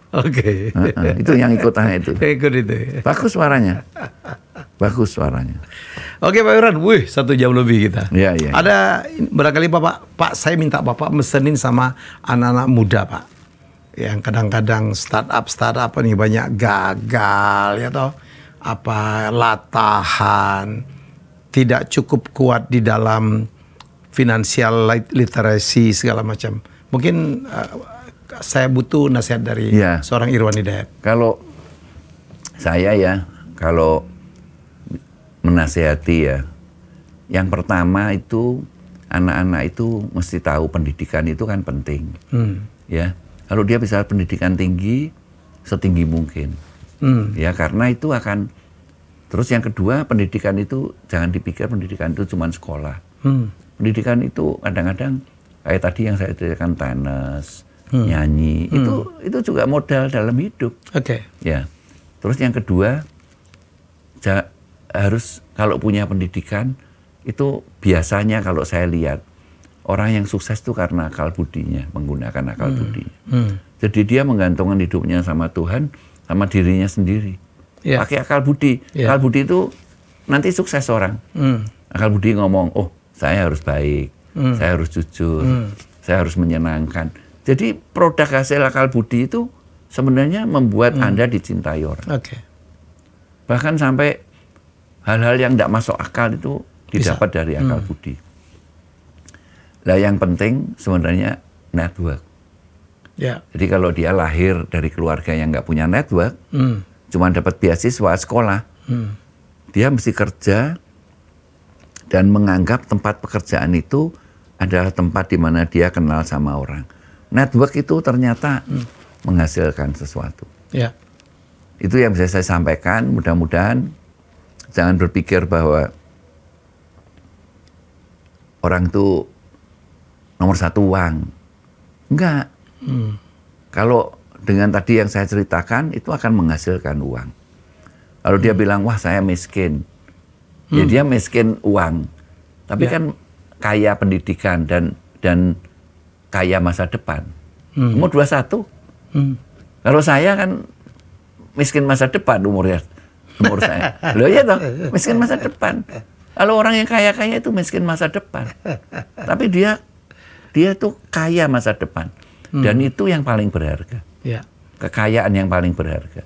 Itu yang ikutannya itu. Bagus suaranya. Bagus suaranya. Oke Pak Irwan, 1 jam lebih kita. Ya. Ada barangkali Pak, saya minta Bapak mesenin sama anak-anak muda Pak. Yang kadang-kadang startup nih banyak gagal ya toh, apa latahan, tidak cukup kuat di dalam financial literacy segala macam. Mungkin saya butuh nasihat dari seorang Irwan Hidayat. Kalau saya kalau menasihati yang pertama itu anak-anak itu mesti tahu pendidikan itu kan penting, ya. Kalau dia bisa pendidikan tinggi, setinggi mungkin, ya karena itu akan. Terus yang kedua, pendidikan itu jangan dipikir pendidikan itu cuma sekolah. Pendidikan itu kadang-kadang kayak tadi yang saya ceritakan tenis, nyanyi, itu juga modal dalam hidup. Ya. Terus yang kedua, harus kalau punya pendidikan itu biasanya kalau saya lihat orang yang sukses itu karena akal budinya, menggunakan akal budinya. Jadi dia menggantungkan hidupnya sama Tuhan, sama dirinya sendiri. Pakai akal budi. Akal budi itu nanti sukses orang. Akal budi ngomong, oh saya harus baik, saya harus jujur, saya harus menyenangkan. Jadi produk hasil akal budi itu sebenarnya membuat Anda dicintai orang. Bahkan sampai hal-hal yang tidak masuk akal itu didapat dari akal budi. Nah yang penting sebenarnya network. Jadi kalau dia lahir dari keluarga yang nggak punya network, cuma dapat beasiswa sekolah, dia mesti kerja dan menganggap tempat pekerjaan itu adalah tempat di mana dia kenal sama orang. Network itu ternyata menghasilkan sesuatu. Itu yang bisa saya sampaikan. Mudah-mudahan jangan berpikir bahwa orang itu nomor satu uang. Enggak. Kalau dengan tadi yang saya ceritakan, itu akan menghasilkan uang. Kalau dia bilang, wah saya miskin. Ya dia miskin uang. Tapi kan kaya pendidikan dan kaya masa depan. Umur 21. Kalau saya kan miskin masa depan umur saya. Loh ya toh, miskin masa depan. Kalau orang yang kaya-kaya itu miskin masa depan. Tapi dia tuh kaya masa depan. Dan itu yang paling berharga. Ya. Kekayaan yang paling berharga.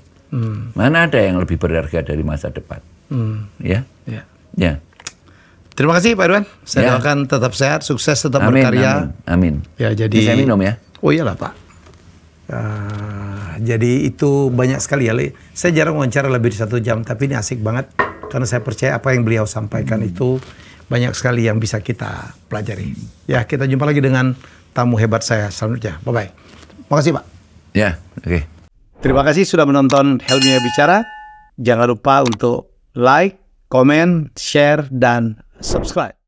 Mana ada yang lebih berharga dari masa depan? Ya. Ya. Ya. Terima kasih Pak Irwan. Saya doakan tetap sehat, sukses, tetap berkarya. Amin. Ya, jadi bisa minum ya? Oh iyalah Pak. Jadi itu banyak sekali ya. Saya jarang wawancara lebih dari 1 jam, tapi ini asik banget karena saya percaya apa yang beliau sampaikan itu banyak sekali yang bisa kita pelajari. Ya, kita jumpa lagi dengan tamu hebat saya selanjutnya. Bye bye. Makasih Pak. Ya, oke. Terima kasih sudah menonton Helmi Bicara. Jangan lupa untuk like, komen, share, dan subscribe.